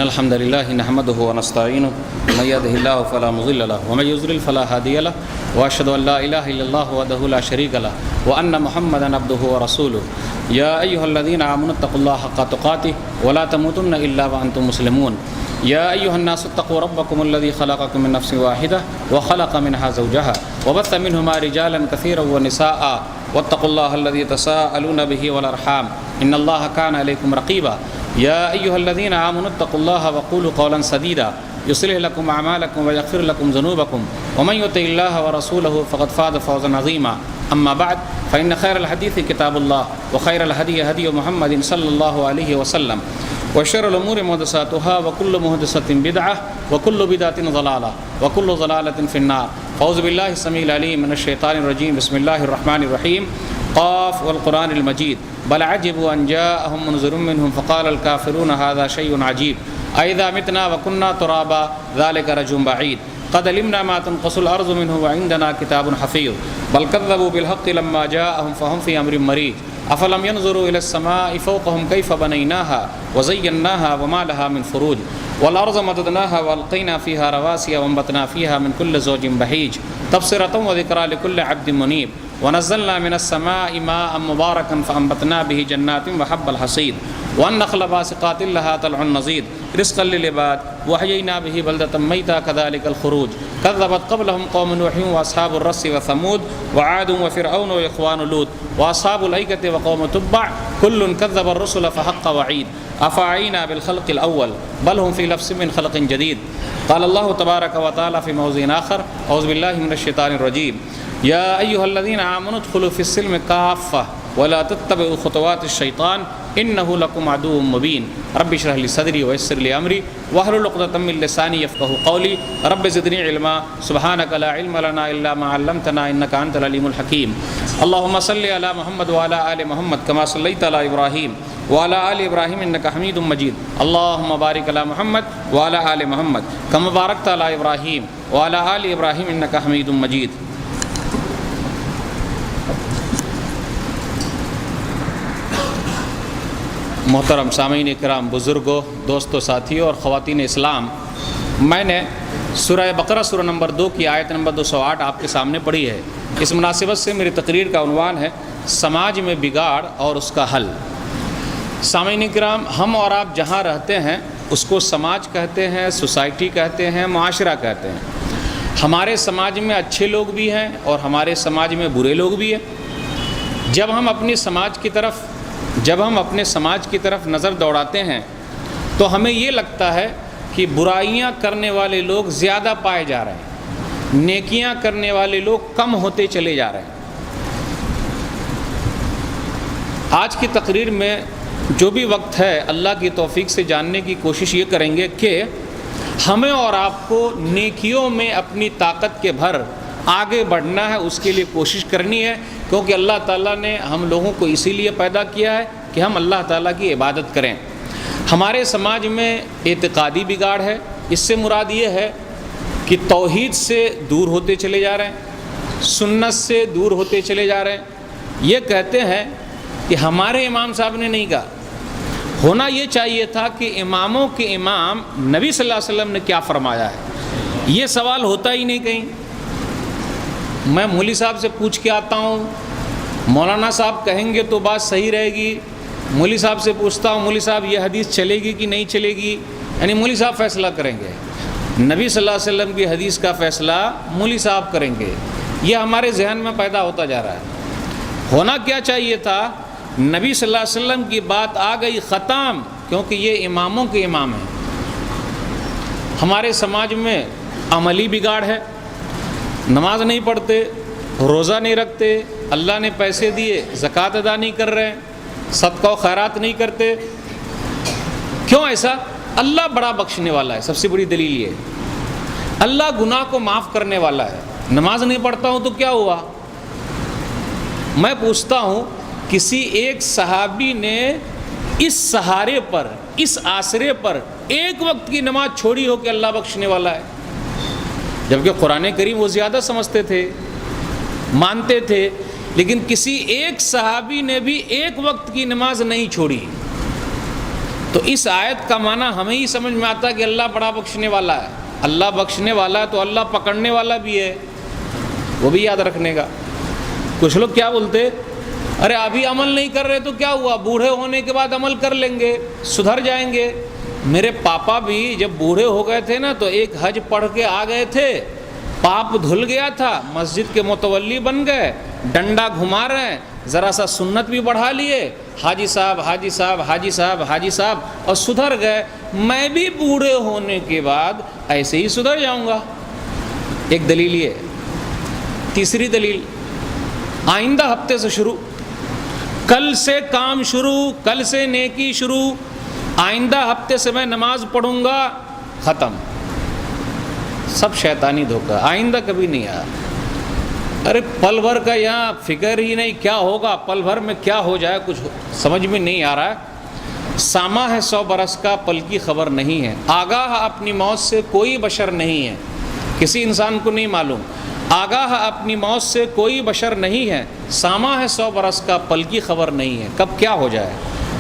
إن الحمد لله نحمده ونستعينه من يهده الله فلا مضل له ومن يضلل فلا هادي له وأشهد أن لا إله إلا الله وحده لا شريك له وأن محمدا عبده ورسوله يا أيها الذين آمنوا اتقوا الله حق تقاته ولا تموتن إلا وأنتم مسلمون يا أيها الناس اتقوا ربكم الذي خلقكم من نفس واحدة وخلق منها زوجها وبث منهما رجالا كثيرا ونساء واتقوا الله الذي تساءلون به والأرحام إن الله كان عليكم رقيبا يا أيها الذين آمنوا اتقوا الله وقولوا قولا سديدا يصلح لكم أعمالكم ويغفر لكم ذنوبكم ومن يطع الله ورسوله فقد فاز فوزا عظيما أما بعد فإن خير الحديث كتاب الله وخير الهدي هدي محمد صلى الله عليه وسلم وشر الأمور محدثاتها وكل محدثة بدعة وكل بدعة ضلالة وكل ضلالة في النار فأعوذ بالله السميع العليم من الشيطان الرجيم بسم الله الرحمن الرحيم قاف والقرآن المجيد بل عجبوا أن جاءهم منذر منهم فقال الكافرون هذا شيء عجيب أئذا متنا وكنا ترابا ذلك رجل بعيد قد علمنا ما تنقص الأرض منه وعندنا كتاب حفيظ بل كذبوا بالحق لما جاءهم فهم في أمر مريج أفلم ينظروا إلى السماء فوقهم كيف بنيناها وزيناها وما لها من فروج والأرض مددناها وألقينا فيها رواسي وأنبتنا فيها من كل زوج بهيج تبصرة وذكرى لكل عبد منيب ونزلنا من السماء ماء مباركا فأنبتنا به جنات وحب الحصيد والنخل باسقات لها طلع نضيد رزقا للعباد وأحيينا به بلدة ميتا كذلك الخروج كذبت قبلهم قوم نوح وأصحاب الرس وثمود وعاد وفرعون وإخوان لوط وأصحاب الأيكة وقوم تبع كل كذب الرسل فحق وعيد أفعينا بالخلق الأول بل هم في لبس من خلق جديد قال الله تبارك وتعالى في موضع آخر أعوذ بالله من الشيطان الرجيم يا أيها الذين آمنوا ادخلوا في السلم كافة ولا تتبعوا خطوات الشيطان إنه لكم عدو مبين رب اشرح لي صدري ويسر لي أمري واحلل عقدة من لساني يفقهوا قولي رب زدني علما سبحانك لا علم لنا إلا ما علمتنا إنك أنت العليم الحكيم اللهم صل على محمد وعلى آل محمد كما صليت على إبراهيم وعلى آل إبراهيم إنك حميد مجيد اللهم بارك على محمد وعلى آل محمد كما باركت على إبراهيم وعلى آل إبراهيم إنك حميد مجيد محترم سامعین کرام، بزرگوں، دوستوں، ساتھیوں اور خواتین اسلام، میں نے سورہ بقرہ سورہ نمبر 2 کی آیت نمبر 208 آپ کے سامنے پڑھی ہے۔ اس مناسبت سے میری تقریر کا عنوان ہے سماج میں بگاڑ اور اس کا حل۔ سامعین کرام، ہم اور آپ جہاں رہتے ہیں اس کو سماج کہتے ہیں، سوسائٹی کہتے ہیں، معاشرہ کہتے ہیں۔ ہمارے سماج میں اچھے لوگ بھی ہیں اور ہمارے سماج میں برے لوگ بھی ہیں۔ جب ہم اپنے سماج کی طرف نظر دوڑاتے ہیں تو ہمیں یہ لگتا ہے کہ برائیاں کرنے والے لوگ زیادہ پائے جا رہے ہیں، نیکیاں کرنے والے لوگ کم ہوتے چلے جا رہے ہیں۔ آج کی تقریر میں جو بھی وقت ہے اللہ کی توفیق سے جاننے کی کوشش یہ کریں گے کہ ہمیں اور آپ کو نیکیوں میں اپنی طاقت کے بھر آگے بڑھنا ہے، اس کے لیے کوشش کرنی ہے، کیونکہ اللہ تعالیٰ نے ہم لوگوں کو اسی لیے پیدا کیا ہے کہ ہم اللہ تعالیٰ کی عبادت کریں۔ ہمارے سماج میں اعتقادی بگاڑ ہے، اس سے مراد یہ ہے کہ توحید سے دور ہوتے چلے جا رہے ہیں، سنت سے دور ہوتے چلے جا رہے ہیں۔ یہ کہتے ہیں کہ ہمارے امام صاحب نے نہیں کہا، ہونا یہ چاہیے تھا کہ اماموں کے امام نبی صلی اللہ علیہ وسلم نے کیا فرمایا ہے۔ یہ سوال ہوتا ہی نہیں کہیں۔ میں مولوی صاحب سے پوچھ کے آتا ہوں، مولانا صاحب کہیں گے تو بات صحیح رہے گی، مولوی صاحب سے پوچھتا ہوں مولوی صاحب یہ حدیث چلے گی کہ نہیں چلے گی، یعنی مولوی صاحب فیصلہ کریں گے، نبی صلی اللہ علیہ وسلم کی حدیث کا فیصلہ مولوی صاحب کریں گے۔ یہ ہمارے ذہن میں پیدا ہوتا جا رہا ہے۔ ہونا کیا چاہیے تھا، نبی صلی اللہ علیہ وسلم کی بات آ گئی ختم، کیونکہ یہ اماموں کے امام ہیں۔ ہمارے سماج میں عملی بگاڑ ہے، نماز نہیں پڑھتے، روزہ نہیں رکھتے، اللہ نے پیسے دیے زکوٰۃ ادا نہیں کر رہے ہیں، صدقہ و خیرات نہیں کرتے۔ کیوں ایسا؟ اللہ بڑا بخشنے والا ہے، سب سے بڑی دلیل یہ ہے۔ اللہ گناہ کو معاف کرنے والا ہے۔ نماز نہیں پڑھتا ہوں تو کیا ہوا؟ میں پوچھتا ہوں، کسی ایک صحابی نے اس سہارے پر، اس آسرے پر ایک وقت کی نماز چھوڑی ہو کہ اللہ بخشنے والا ہے؟ جبکہ قرآن کریم وہ زیادہ سمجھتے تھے، مانتے تھے، لیکن کسی ایک صحابی نے بھی ایک وقت کی نماز نہیں چھوڑی۔ تو اس آیت کا معنی ہمیں ہی سمجھ میں آتا ہے کہ اللہ بڑا بخشنے والا ہے. اللہ بخشنے والا ہے تو اللہ پکڑنے والا بھی ہے, وہ بھی یاد رکھنے کا. کچھ لوگ کیا بولتے, ارے ابھی عمل نہیں کر رہے تو کیا ہوا, بوڑھے ہونے کے بعد عمل کر لیں گے, سدھر جائیں گے. میرے پاپا بھی جب بوڑھے ہو گئے تھے نا تو ایک حج پڑھ کے آ گئے تھے, پاپ دھل گیا تھا, مسجد کے متولی بن گئے, ڈنڈا گھما رہے ہیں, ذرا سا سنت بھی بڑھا لیے, حاجی صاحب حاجی صاحب حاجی صاحب حاجی صاحب, اور سدھر گئے. میں بھی بوڑھے ہونے کے بعد ایسے ہی سدھر جاؤں گا. ایک دلیل یہ. تیسری دلیل, آئندہ ہفتے سے شروع, کل سے کام شروع, کل سے نیکی شروع, آئندہ ہفتے سے میں نماز پڑھوں گا, ختم. سب شیطانی دھوکہ, آئندہ کبھی نہیں آیا. ارے پل بھر کا یہاں فکر ہی نہیں کیا ہوگا, پل بھر میں کیا ہو جائے کچھ سمجھ میں نہیں آ رہا ہے. سامہ ہے 100 برس کا, پل کی خبر نہیں ہے. آگاہ اپنی موت سے کوئی بشر نہیں ہے, کسی انسان کو نہیں معلوم. آگاہ اپنی موت سے کوئی بشر نہیں ہے, سامہ ہے 100 برس کا, پل کی خبر نہیں ہے, کب کیا ہو جائے.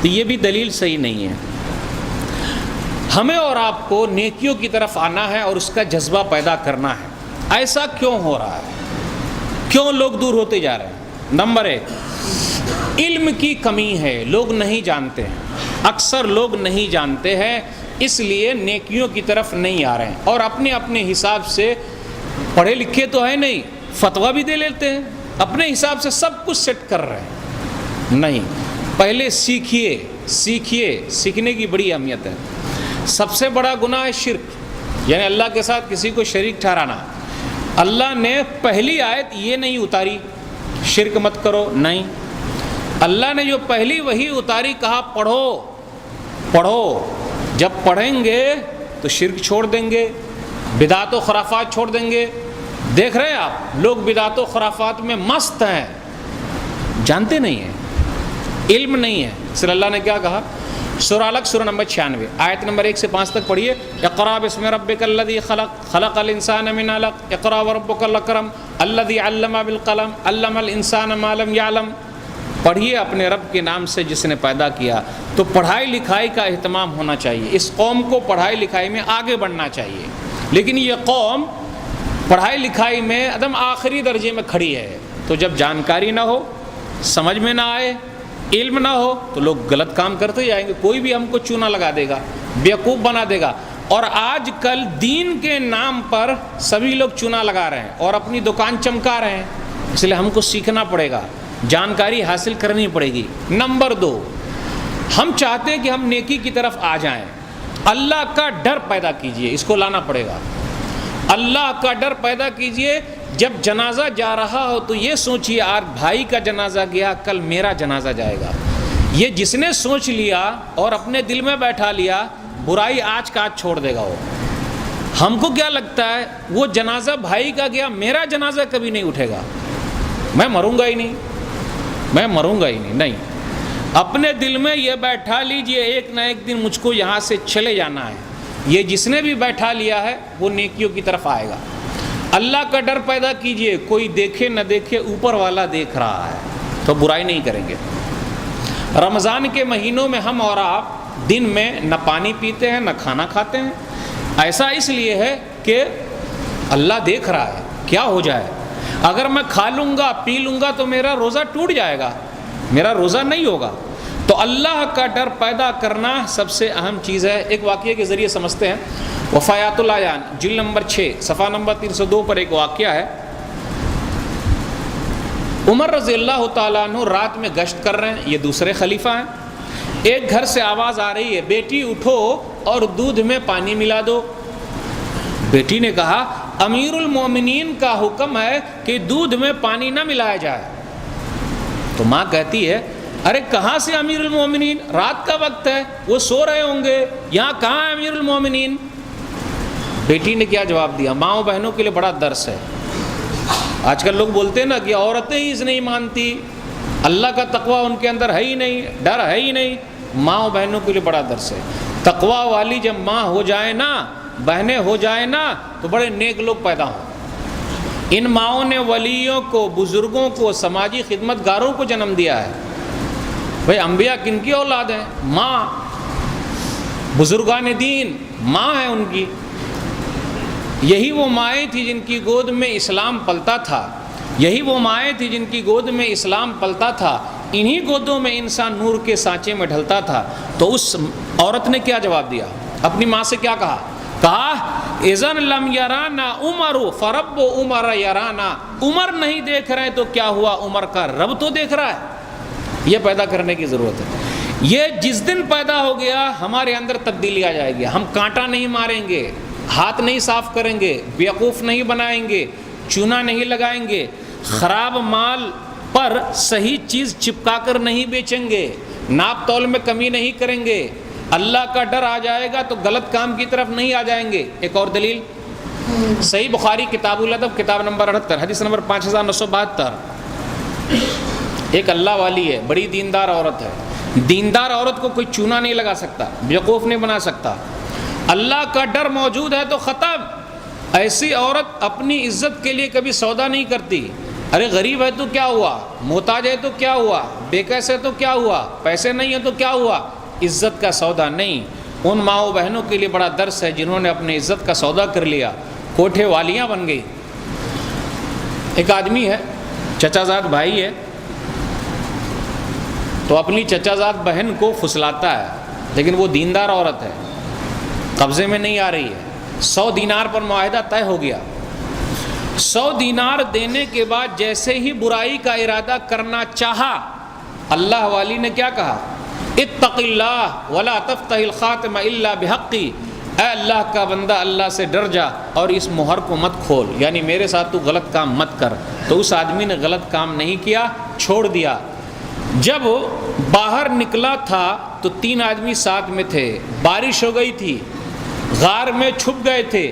تو یہ بھی دلیل صحیح نہیں ہے. ہمیں اور آپ کو نیکیوں کی طرف آنا ہے اور اس کا جذبہ پیدا کرنا ہے. ایسا کیوں ہو رہا ہے, کیوں لوگ دور ہوتے جا رہے ہیں؟ نمبر 1, علم کی کمی ہے, لوگ نہیں جانتے ہیں. اکثر لوگ نہیں جانتے ہیں, اس لیے نیکیوں کی طرف نہیں آ رہے ہیں, اور اپنے اپنے حساب سے پڑھے لکھے تو ہے نہیں, فتویٰ بھی دے لیتے ہیں, اپنے حساب سے سب کچھ سیٹ کر رہے ہیں. نہیں, پہلے سیکھیے, سیکھنے کی بڑی اہمیت ہے. سب سے بڑا گناہ ہے شرک, یعنی اللہ کے ساتھ کسی کو شریک ٹھہرانا. اللہ نے پہلی آیت یہ نہیں اتاری شرک مت کرو, نہیں. اللہ نے جو پہلی وحی اتاری کہا پڑھو. جب پڑھیں گے تو شرک چھوڑ دیں گے, بدعت و خرافات چھوڑ دیں گے. دیکھ رہے ہیں آپ, لوگ بدعت و خرافات میں مست ہیں, جانتے نہیں ہیں, علم نہیں ہے. صلی اللہ نے کیا کہا, سورہ الگ سورہ نمبر 96 آیت نمبر 1 سے 5 تک پڑھیے. اقرأ بسم ربک الذی خلق الانسان من علق اقرأ وربک الاکرم الذی علم بالقلم علم الانسان ما لم یعلم. پڑھیے اپنے رب کے نام سے جس نے پیدا کیا. تو پڑھائی لکھائی کا اہتمام ہونا چاہیے, اس قوم کو پڑھائی لکھائی میں آگے بڑھنا چاہیے. لیکن یہ قوم پڑھائی لکھائی میں عدم آخری درجے میں کھڑی ہے. تو جب جانکاری نہ ہو, سمجھ میں نہ آئے, علم نہ ہو, تو لوگ غلط کام کرتے جائیں گے. کوئی بھی ہم کو چونا لگا دے گا, بیوقوف بنا دے گا. اور آج کل دین کے نام پر سبھی لوگ چونا لگا رہے ہیں اور اپنی دکان چمکا رہے ہیں. اس لیے ہم کو سیکھنا پڑے گا, جانکاری حاصل کرنی پڑے گی. نمبر 2, ہم چاہتے ہیں کہ ہم نیکی کی طرف آ جائیں. اللہ کا ڈر پیدا کیجئے, اس کو لانا پڑے گا. اللہ کا ڈر پیدا کیجئے. جب جنازہ جا رہا ہو تو یہ سوچیے آج بھائی کا جنازہ گیا, کل میرا جنازہ جائے گا. یہ جس نے سوچ لیا اور اپنے دل میں بیٹھا لیا, برائی آج کا آج چھوڑ دے گا. وہ ہم کو کیا لگتا ہے, وہ جنازہ بھائی کا گیا, میرا جنازہ کبھی نہیں اٹھے گا, میں مروں گا ہی نہیں, میں مروں گا ہی نہیں. نہیں, اپنے دل میں یہ بیٹھا لیجئے ایک نہ ایک دن مجھ کو یہاں سے چلے جانا ہے. یہ جس نے بھی بیٹھا لیا ہے وہ نیکیوں کی طرف آئے گا. اللہ کا ڈر پیدا کیجئے, کوئی دیکھے نہ دیکھے, اوپر والا دیکھ رہا ہے تو برائی نہیں کریں گے. رمضان کے مہینوں میں ہم اور آپ دن میں نہ پانی پیتے ہیں نہ کھانا کھاتے ہیں. ایسا اس لیے ہے کہ اللہ دیکھ رہا ہے, کیا ہو جائے. اگر میں کھا لوں گا پی لوں گا تو میرا روزہ ٹوٹ جائے گا, میرا روزہ نہیں ہوگا. تو اللہ کا ڈر پیدا کرنا سب سے اہم چیز ہے. ایک واقعے کے ذریعے سمجھتے ہیں. وفایات الایان جلد نمبر 6 صفحہ نمبر 302 پر ایک واقعہ ہے. عمر رضی اللہ تعالیٰ عنہ رات میں گشت کر رہے ہیں, یہ دوسرے خلیفہ ہیں. ایک گھر سے آواز آ رہی ہے, بیٹی اٹھو اور دودھ میں پانی ملا دو. بیٹی نے کہا امیر المومنین کا حکم ہے کہ دودھ میں پانی نہ ملایا جائے. تو ماں کہتی ہے ارے کہاں سے امیر المومنین, رات کا وقت ہے, وہ سو رہے ہوں گے, یہاں کہاں ہے امیر المومنین. بیٹی نے کیا جواب دیا, ماں و بہنوں کے لیے بڑا درس ہے. آج کل لوگ بولتے ہیں نا کہ عورتیں ہی اس نہیں مانتی, اللہ کا تقوی ان کے اندر ہے ہی نہیں, ڈر ہے ہی نہیں. ماں و بہنوں کے لیے بڑا درس ہے. تقوی والی جب ماں ہو جائے نا, بہنیں ہو جائیں نا, تو بڑے نیک لوگ پیدا ہوں. ان ماؤں نے ولیوں کو, بزرگوں کو, سماجی خدمت گاروں کو جنم دیا ہے. بھئی انبیاء کن کی اولاد ہیں؟ ماں. بزرگان دین ماں ہے ان کی، یہی وہ مائیں تھی جن کی گود میں اسلام پلتا تھا، یہی وہ مائیں تھی جن کی گود میں اسلام پلتا تھا، انہی گودوں میں انسان نور کے سانچے میں ڈھلتا تھا۔ تو اس عورت نے کیا جواب دیا؟ اپنی ماں سے کیا کہا؟ اذن لم یرانا عمر فرب عمر یرانا، عمر نہیں دیکھ رہے تو کیا ہوا، عمر کا رب تو دیکھ رہا ہے۔ یہ پیدا کرنے کی ضرورت ہے۔ یہ جس دن پیدا ہو گیا ہمارے اندر تبدیلی آ جائے گی۔ ہم کانٹا نہیں ماریں گے، ہاتھ نہیں صاف کریں گے، بیوقوف نہیں بنائیں گے، چونا نہیں لگائیں گے، خراب مال پر صحیح چیز چپکا کر نہیں بیچیں گے، ناپ تول میں کمی نہیں کریں گے، اللہ کا ڈر آ جائے گا تو غلط کام کی طرف نہیں آ جائیں گے۔ ایک اور دلیل صحیح بخاری کتاب الادب کتاب نمبر 78 حدیث نمبر 5972، ایک اللہ والی ہے، بڑی دیندار عورت ہے، دیندار عورت کو کوئی چونا نہیں لگا سکتا، بیوقوف نہیں بنا سکتا، اللہ کا ڈر موجود ہے تو ختم۔ ایسی عورت اپنی عزت کے لیے کبھی سودا نہیں کرتی۔ ارے غریب ہے تو کیا ہوا، محتاج ہے تو کیا ہوا، بے کیس ہے تو کیا ہوا، پیسے نہیں ہے تو کیا ہوا، عزت کا سودا نہیں۔ ان ماؤں بہنوں کے لیے بڑا درس ہے جنہوں نے اپنے عزت کا سودا کر لیا، کوٹھے والیاں بن گئی۔ ایک آدمی ہے، چچا زاد بھائی ہے، تو اپنی چچا زاد بہن کو پھسلاتا ہے، لیکن وہ دیندار عورت ہے، قبضے میں نہیں آ رہی ہے۔ 100 دینار پر معاہدہ طے ہو گیا۔ 100 دینار دینے کے بعد جیسے ہی برائی کا ارادہ کرنا چاہا، اللہ والی نے کیا کہا؟ اتق اللہ ولا تفتح الخاتم الا بحقی، اے اللہ کا بندہ اللہ سے ڈر جا اور اس مہر کو مت کھول، یعنی میرے ساتھ تو غلط کام مت کر۔ تو اس آدمی نے غلط کام نہیں کیا، چھوڑ دیا۔ جب باہر نکلا تھا تو 3 آدمی ساتھ میں تھے، بارش ہو گئی تھی، غار میں چھپ گئے تھے،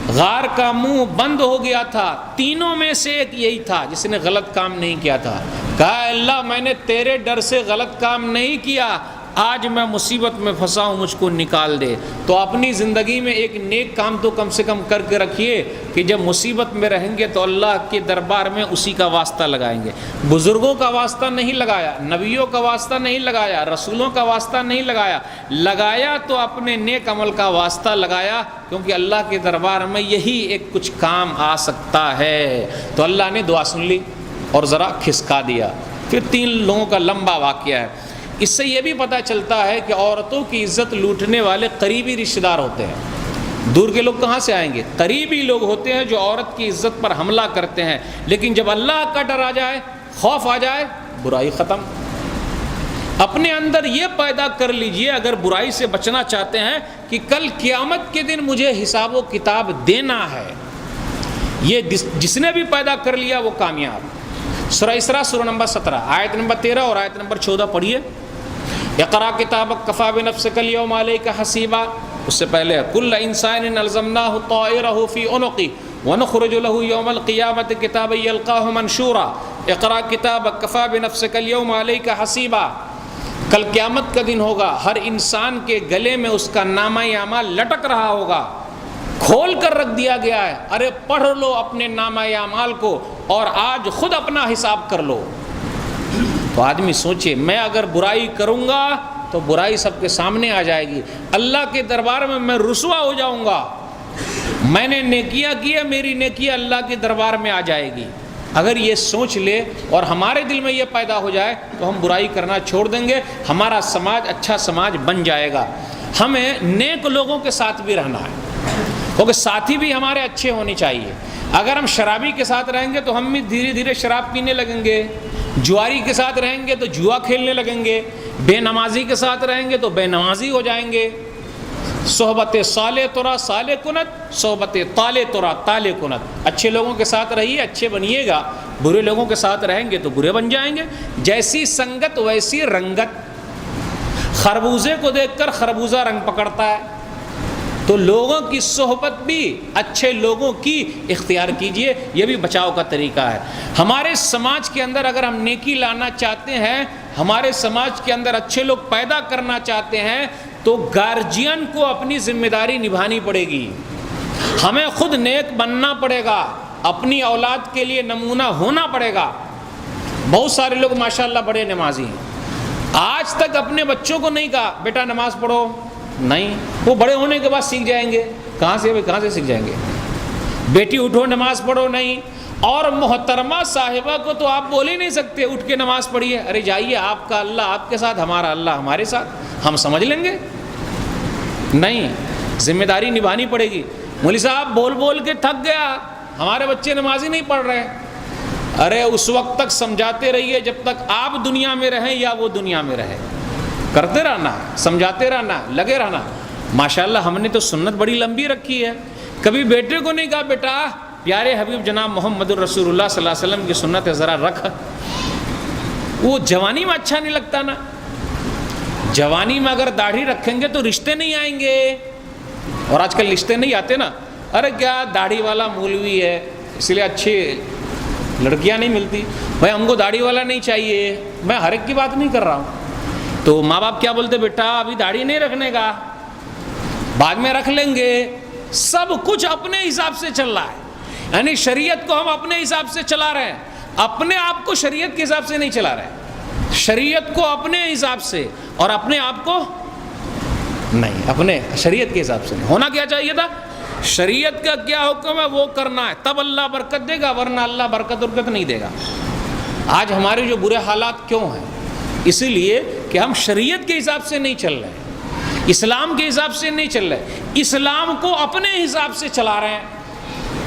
غار کا منہ بند ہو گیا تھا، تینوں میں سے ایک یہی تھا جس نے غلط کام نہیں کیا تھا۔ کہا اللہ میں نے تیرے ڈر سے غلط کام نہیں کیا، آج میں مصیبت میں پھنسا ہوں، مجھ کو نکال دے۔ تو اپنی زندگی میں ایک نیک کام تو کم سے کم کر کے رکھیے کہ جب مصیبت میں رہیں گے تو اللہ کے دربار میں اسی کا واسطہ لگائیں گے۔ بزرگوں کا واسطہ نہیں لگایا، نبیوں کا واسطہ نہیں لگایا، رسولوں کا واسطہ نہیں لگایا، لگایا تو اپنے نیک عمل کا واسطہ لگایا، کیونکہ اللہ کے دربار میں یہی ایک کچھ کام آ سکتا ہے۔ تو اللہ نے دعا سن لی اور ذرا کھسکا دیا۔ پھر 3 لوگوں کا لمبا واقعہ ہے۔ اس سے یہ بھی پتہ چلتا ہے کہ عورتوں کی عزت لوٹنے والے قریبی رشتہ دار ہوتے ہیں۔ دور کے لوگ کہاں سے آئیں گے؟ قریبی لوگ ہوتے ہیں جو عورت کی عزت پر حملہ کرتے ہیں، لیکن جب اللہ کا ڈر آ جائے، خوف آ جائے، برائی ختم۔ اپنے اندر یہ پیدا کر لیجئے اگر برائی سے بچنا چاہتے ہیں کہ کل قیامت کے دن مجھے حساب و کتاب دینا ہے۔ یہ جس نے بھی پیدا کر لیا وہ کامیاب۔ سورہ اسراء سورہ نمبر 17 آیت نمبر 13 اور آیت نمبر 14 پڑھیے۔ اقرأ کتابک کفی بنفسک اليوم علیک حسیبا، اس سے پہلے کل انسان الزمناہ طائرہ فی عنقہ ونخرج له یوم القیامۃ کتابا یلقاہ منشورا۔ اقرأ کتابک کفی بنفسک اليوم علیک حسیبا، کل قیامت کا دن ہوگا، ہر انسان کے گلے میں اس کا نامہ اعمال لٹک رہا ہوگا، کھول کر رکھ دیا گیا ہے۔ ارے پڑھ لو اپنے نامہ اعمال کو اور آج خود اپنا حساب کر لو۔ تو آدمی سوچے میں اگر برائی کروں گا تو برائی سب کے سامنے آ جائے گی، اللہ کے دربار میں رسوا ہو جاؤں گا۔ میں نے نیکیاں کی ہے، میری نیکیاں اللہ کے دربار میں آ جائے گی۔ اگر یہ سوچ لے اور ہمارے دل میں یہ پیدا ہو جائے تو ہم برائی کرنا چھوڑ دیں گے، ہمارا سماج اچھا سماج بن جائے گا۔ ہمیں نیک لوگوں کے ساتھ بھی رہنا ہے، کیونکہ ساتھی بھی ہمارے اچھے ہونے چاہیے۔ اگر ہم شرابی کے ساتھ رہیں گے تو ہم بھی دھیرے دھیرے شراب پینے لگیں گے، جواری کے ساتھ رہیں گے تو جوا کھیلنے لگیں گے، بے نمازی کے ساتھ رہیں گے تو بے نمازی ہو جائیں گے۔ صحبت صالح ترا صالح کنت، صحبت طالع ترا طالع کنت۔ اچھے لوگوں کے ساتھ رہیے، اچھے بنیے گا، برے لوگوں کے ساتھ رہیں گے تو برے بن جائیں گے۔ جیسی سنگت ویسی رنگت، خربوزے کو دیکھ کر خربوزہ رنگ پکڑتا ہے، تو لوگوں کی صحبت بھی اچھے لوگوں کی اختیار کیجئے، یہ بھی بچاؤ کا طریقہ ہے۔ ہمارے سماج کے اندر اگر ہم نیکی لانا چاہتے ہیں، ہمارے سماج کے اندر اچھے لوگ پیدا کرنا چاہتے ہیں، تو گارجین کو اپنی ذمہ داری نبھانی پڑے گی، ہمیں خود نیک بننا پڑے گا، اپنی اولاد کے لیے نمونہ ہونا پڑے گا۔ بہت سارے لوگ ماشاءاللہ بڑے نمازی ہیں، آج تک اپنے بچوں کو نہیں کہا بیٹا نماز پڑھو، نہیں، وہ بڑے ہونے کے بعد سیکھ جائیں گے. کہاں سے سیکھ جائیں گے؟ بیٹی اٹھو نماز پڑھو، نہیں. اور محترمہ صاحبہ کو تو آپ بول ہی نہیں سکتے اٹھ کے نماز پڑھیے. ارے جائیے، آپ کا اللہ آپ کے ساتھ، ہمارا اللہ ہمارے ساتھ، ہم سمجھ لیں گے. نہیں، ذمہ داری نبھانی پڑے گی. مولوی صاحب بول بول کے تھک گیا، ہمارے بچے نماز ہی نہیں پڑھ رہے. ارے اس وقت تک سمجھاتے رہیے جب تک آپ دنیا میں رہیں یا وہ دنیا میں رہے. کرتے رہنا، سمجھاتے رہنا، لگے رہنا. ماشاءاللہ ہم نے تو سنت بڑی لمبی رکھی ہے. کبھی بیٹے کو نہیں کہا بیٹا پیارے حبیب جناب محمد الرسول اللہ صلی اللہ علیہ وسلم کی سنت ہے ذرا رکھ. وہ جوانی میں اچھا نہیں لگتا نا. جوانی میں اگر داڑھی رکھیں گے تو رشتے نہیں آئیں گے. اور آج کل رشتے نہیں آتے نا. ارے کیا داڑھی والا مولوی ہے اس لیے اچھی لڑکیاں نہیں ملتی. بھائی ہم کو داڑھی والا نہیں چاہیے. میں ہر ایک کی بات نہیں کر رہا ہوں. تو ماں باپ کیا بولتے، بیٹا ابھی داڑھی نہیں رکھنے کا، بعد میں رکھ لیں گے. سب کچھ اپنے حساب سے چل رہا ہے. یعنی شریعت کو ہم اپنے حساب سے چلا رہے ہیں، اپنے آپ کو شریعت کے حساب سے نہیں چلا رہے. شریعت کو اپنے حساب سے اور اپنے آپ کو نہیں، اپنے شریعت کے حساب سے نہیں. ہونا کیا چاہیے تھا، شریعت کا کیا حکم ہے وہ کرنا ہے، تب اللہ برکت دے گا، ورنہ اللہ برکت نہیں دے گا. آج ہمارے جو برے حالات کیوں ہیں؟ اسی لیے کہ ہم شریعت کے حساب سے نہیں چل رہے، اسلام کے حساب سے نہیں چل رہے، اسلام کو اپنے حساب سے چلا رہے ہیں.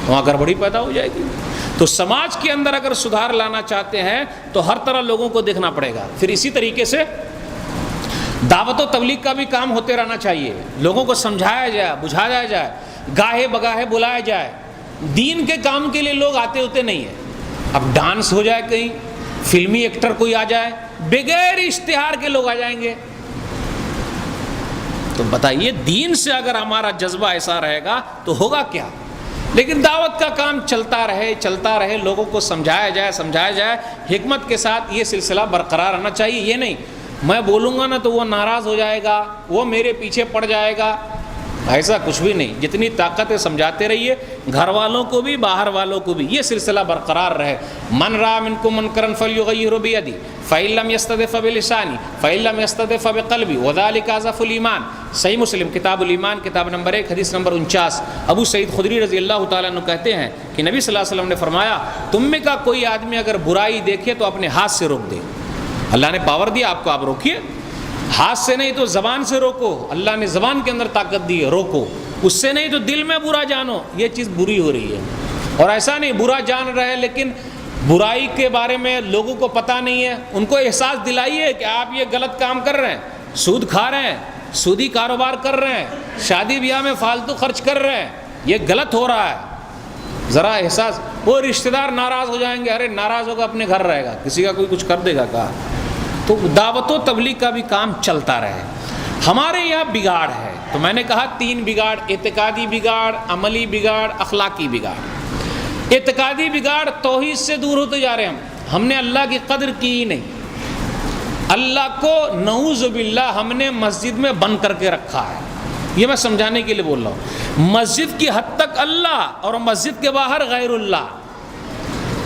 وہاں گڑبڑی پیدا ہو جائے گی. تو سماج کے اندر اگر سدھار لانا چاہتے ہیں تو ہر طرح لوگوں کو دیکھنا پڑے گا. پھر اسی طریقے سے دعوت و تبلیغ کا بھی کام ہوتے رہنا چاہیے. لوگوں کو سمجھایا جائے، بجھایا جائے، گاہے بگاہے بلایا جائے. دین کے کام کے لیے لوگ آتے ہوتے نہیں ہیں. اب ڈانس ہو جائے، کہیں فلمی ایکٹر کوئی آ جائے، بغیر اشتہار کے لوگ آ جائیں گے. تو بتائیے دین سے اگر ہمارا جذبہ ایسا رہے گا تو ہوگا کیا؟ لیکن دعوت کا کام چلتا رہے، لوگوں کو سمجھایا جائے حکمت کے ساتھ. یہ سلسلہ برقرار رہنا چاہیے. یہ نہیں میں بولوں گا نا تو وہ ناراض ہو جائے گا، وہ میرے پیچھے پڑ جائے گا، ایسا کچھ بھی نہیں. جتنی طاقت ہے سمجھاتے رہیے، گھر والوں کو بھی باہر والوں کو بھی. یہ سلسلہ برقرار رہے. من رأى منکم منکرا فلیغیرہ بیدہ فإن لم یستطع فبلسانہ فإن لم یستطع فبقلبہ وذلک اضعف الایمان. صحیح مسلم کتاب الایمان کتاب نمبر 1 حدیث نمبر 49. ابو سعید خدری رضی اللہ تعالیٰ عنہ کہتے ہیں کہ نبی صلی اللہ علیہ وسلم نے فرمایا تم میں کا کوئی آدمی اگر برائی دیکھے تو اپنے ہاتھ سے روک دے. اللہ نے پاور دیا آپ کو، آپ روکیے. ہاتھ سے نہیں تو زبان سے روکو. اللہ نے زبان کے اندر طاقت دی ہے، روکو. اس سے نہیں تو دل میں برا جانو یہ چیز بری ہو رہی ہے. اور ایسا نہیں برا جان رہے لیکن برائی کے بارے میں لوگوں کو پتہ نہیں ہے. ان کو احساس دلائیے کہ آپ یہ غلط کام کر رہے ہیں، سود کھا رہے ہیں، سودی کاروبار کر رہے ہیں، شادی بیاہ میں فالتو خرچ کر رہے ہیں، یہ غلط ہو رہا ہے. ذرا احساس. وہ رشتہ دار ناراض ہو جائیں گے. ارے ناراض ہوگا اپنے گھر رہے گا، کسی کا کوئی کچھ کر دے گا کہا. تو دعوت و تبلیغ کا بھی کام چلتا رہے. ہمارے یہاں بگاڑ ہے تو میں نے کہا 3 بگاڑ: اعتقادی بگاڑ، عملی بگاڑ، اخلاقی بگاڑ. اعتقادی بگاڑ توحید سے دور ہوتے جا رہے ہیں. ہم نے اللہ کی قدر کی ہی نہیں. اللہ کو نعوذ باللہ ہم نے مسجد میں بند کر کے رکھا ہے. یہ میں سمجھانے کے لیے بول رہا ہوں. مسجد کی حد تک اللہ اور مسجد کے باہر غیر اللہ.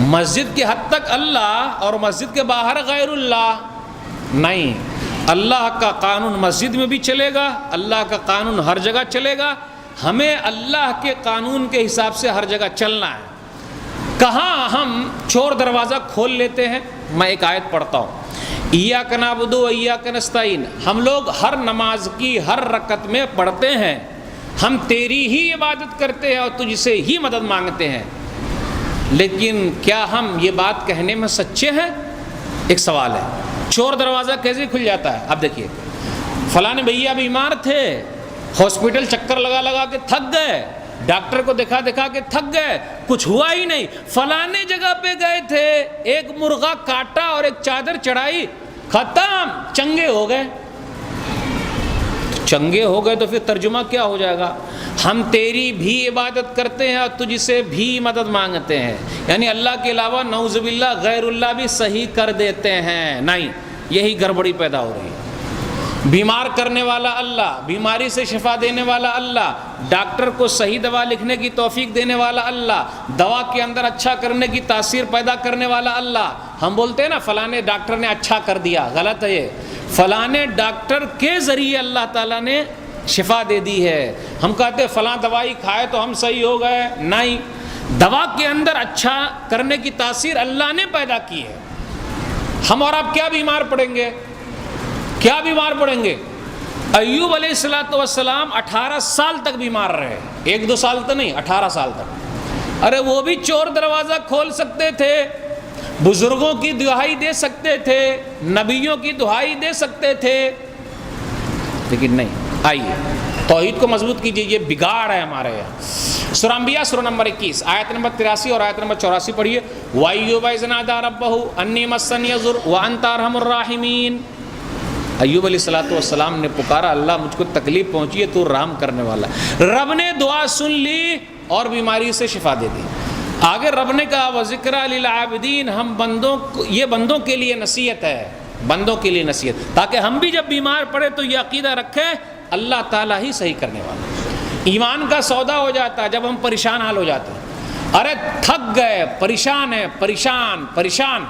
مسجد کی حد تک اللہ اور مسجد کے باہر غیر اللہ نہیں. اللہ کا قانون مسجد میں بھی چلے گا، اللہ کا قانون ہر جگہ چلے گا. ہمیں اللہ کے قانون کے حساب سے ہر جگہ چلنا ہے. کہاں ہم چور دروازہ کھول لیتے ہیں. میں ایک آیت پڑھتا ہوں: ایاک نعبد و ایاک نستعین. ہم لوگ ہر نماز کی ہر رکعت میں پڑھتے ہیں ہم تیری ہی عبادت کرتے ہیں اور تجھ سے ہی مدد مانگتے ہیں. لیکن کیا ہم یہ بات کہنے میں سچے ہیں؟ ایک سوال ہے. چور دروازہ کیسے کھل جاتا ہے؟ اب دیکھیے فلاں بھیا بیمار تھے، ہاسپٹل چکر لگا لگا کے تھک گئے، ڈاکٹر کو دکھا دکھا کے تھک گئے، کچھ ہوا ہی نہیں. فلانے جگہ پہ گئے تھے، ایک مرغا کاٹا اور ایک چادر چڑھائی، ختم، چنگے ہو گئے. چنگے ہو گئے تو پھر ترجمہ کیا ہو جائے گا؟ ہم تیری بھی عبادت کرتے ہیں اور تجھ سے بھی مدد مانگتے ہیں. یعنی اللہ کے علاوہ نعوذ باللہ غیر اللہ بھی صحیح کر دیتے ہیں. نہیں، یہی گڑبڑی پیدا ہو رہی ہے. بیمار کرنے والا اللہ، بیماری سے شفا دینے والا اللہ، ڈاکٹر کو صحیح دوا لکھنے کی توفیق دینے والا اللہ، دوا کے اندر اچھا کرنے کی تاثیر پیدا کرنے والا اللہ. ہم بولتے ہیں نا فلانے ڈاکٹر نے اچھا کر دیا، غلط ہے یہ. فلانے ڈاکٹر کے ذریعے اللہ تعالیٰ نے شفا دے دی ہے. ہم کہتے فلاں دوائی کھائے تو ہم صحیح ہو گئے، نہیں، دوا کے اندر اچھا کرنے کی تاثیر اللہ نے پیدا کی ہے. ہم اور آپ کیا بیمار پڑیں گے؟ کیا بیمار پڑیں گے؟ ایوب علیہ السلام 18 سال تک بیمار رہے، 1-2 سال تو نہیں، 18 سال تک. ارے وہ بھی چور دروازہ کھول سکتے تھے، بزرگوں کی دہائی دے سکتے تھے، نبیوں کی دہائی دے سکتے تھے، لیکن نہیں. آئیے توحید کو مضبوط کیجئے، یہ بگاڑ ہے ہمارے یہاں. سورہ انبیاء سورہ نمبر 21 آیت نمبر 83 اور آیت نمبر 84 پڑھیے. وَأَيُّوبَ إِذْ نَادَىٰ رَبَّهُ أَنِّي مَسَّنِيَ الضُّرُّ وَأَنْتَ أَرْحَمُ الرَّاحِمِينَ. ایوب علیہ السلام نے پکارا، اللہ مجھ کو تکلیف پہنچی ہے، تو رحم کرنے والا. رب نے دعا سن لی اور بیماری سے شفا دے دی. آگے رب نے کہا وَذِكْرَىٰ لِلْعَابِدِينَ، ہم بندوں کو، یہ بندوں کے لیے نصیحت ہے، بندوں کے لیے نصیحت، تاکہ ہم بھی جب بیمار پڑے تو یہ عقیدہ رکھیں اللہ تعالیٰ ہی صحیح کرنے والا. ایمان کا سودا ہو جاتا ہے جب ہم پریشان حال ہو جاتے ہیں. ارے تھک گئے، پریشان ہے، پریشان.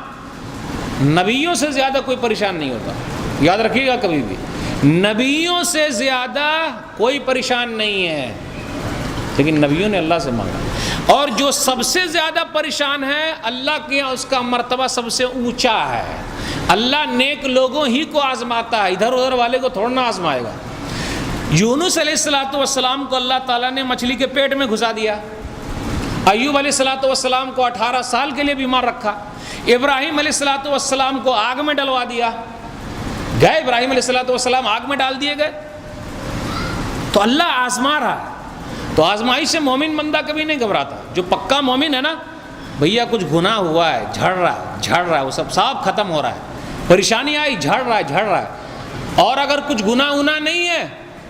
نبیوں سے زیادہ کوئی پریشان نہیں ہوتا، یاد رکھیے گا کبھی بھی. نبیوں سے زیادہ کوئی پریشان نہیں ہے، لیکن نبیوں نے اللہ سے مانگا. اور جو سب سے زیادہ پریشان ہے اللہ کے یہاں اس کا مرتبہ سب سے اونچا ہے. اللہ نیک لوگوں ہی کو آزماتا ہے، ادھر ادھر والے کو تھوڑا نہ آزمائے گا. یونس علیہ السلام کو اللہ تعالیٰ نے مچھلی کے پیٹ میں گھسا دیا. ایوب علیہ السلام کو 18 سال کے لیے بیمار رکھا. ابراہیم علیہ السلام کو آگ میں ڈلوا دیا. گئے ابراہیم علیہ السلام آگ میں ڈال دیے گئے. تو اللہ آزما رہا ہے. تو آزمائی سے مومن بندہ کبھی نہیں گھبراتا. جو پکا مومن ہے نا، بھیا کچھ گناہ ہوا ہے، جھڑ رہا ہے، وہ سب صاف ختم ہو رہا ہے. پریشانی آئی، جھڑ رہا ہے. اور اگر کچھ گناہ نہیں ہے،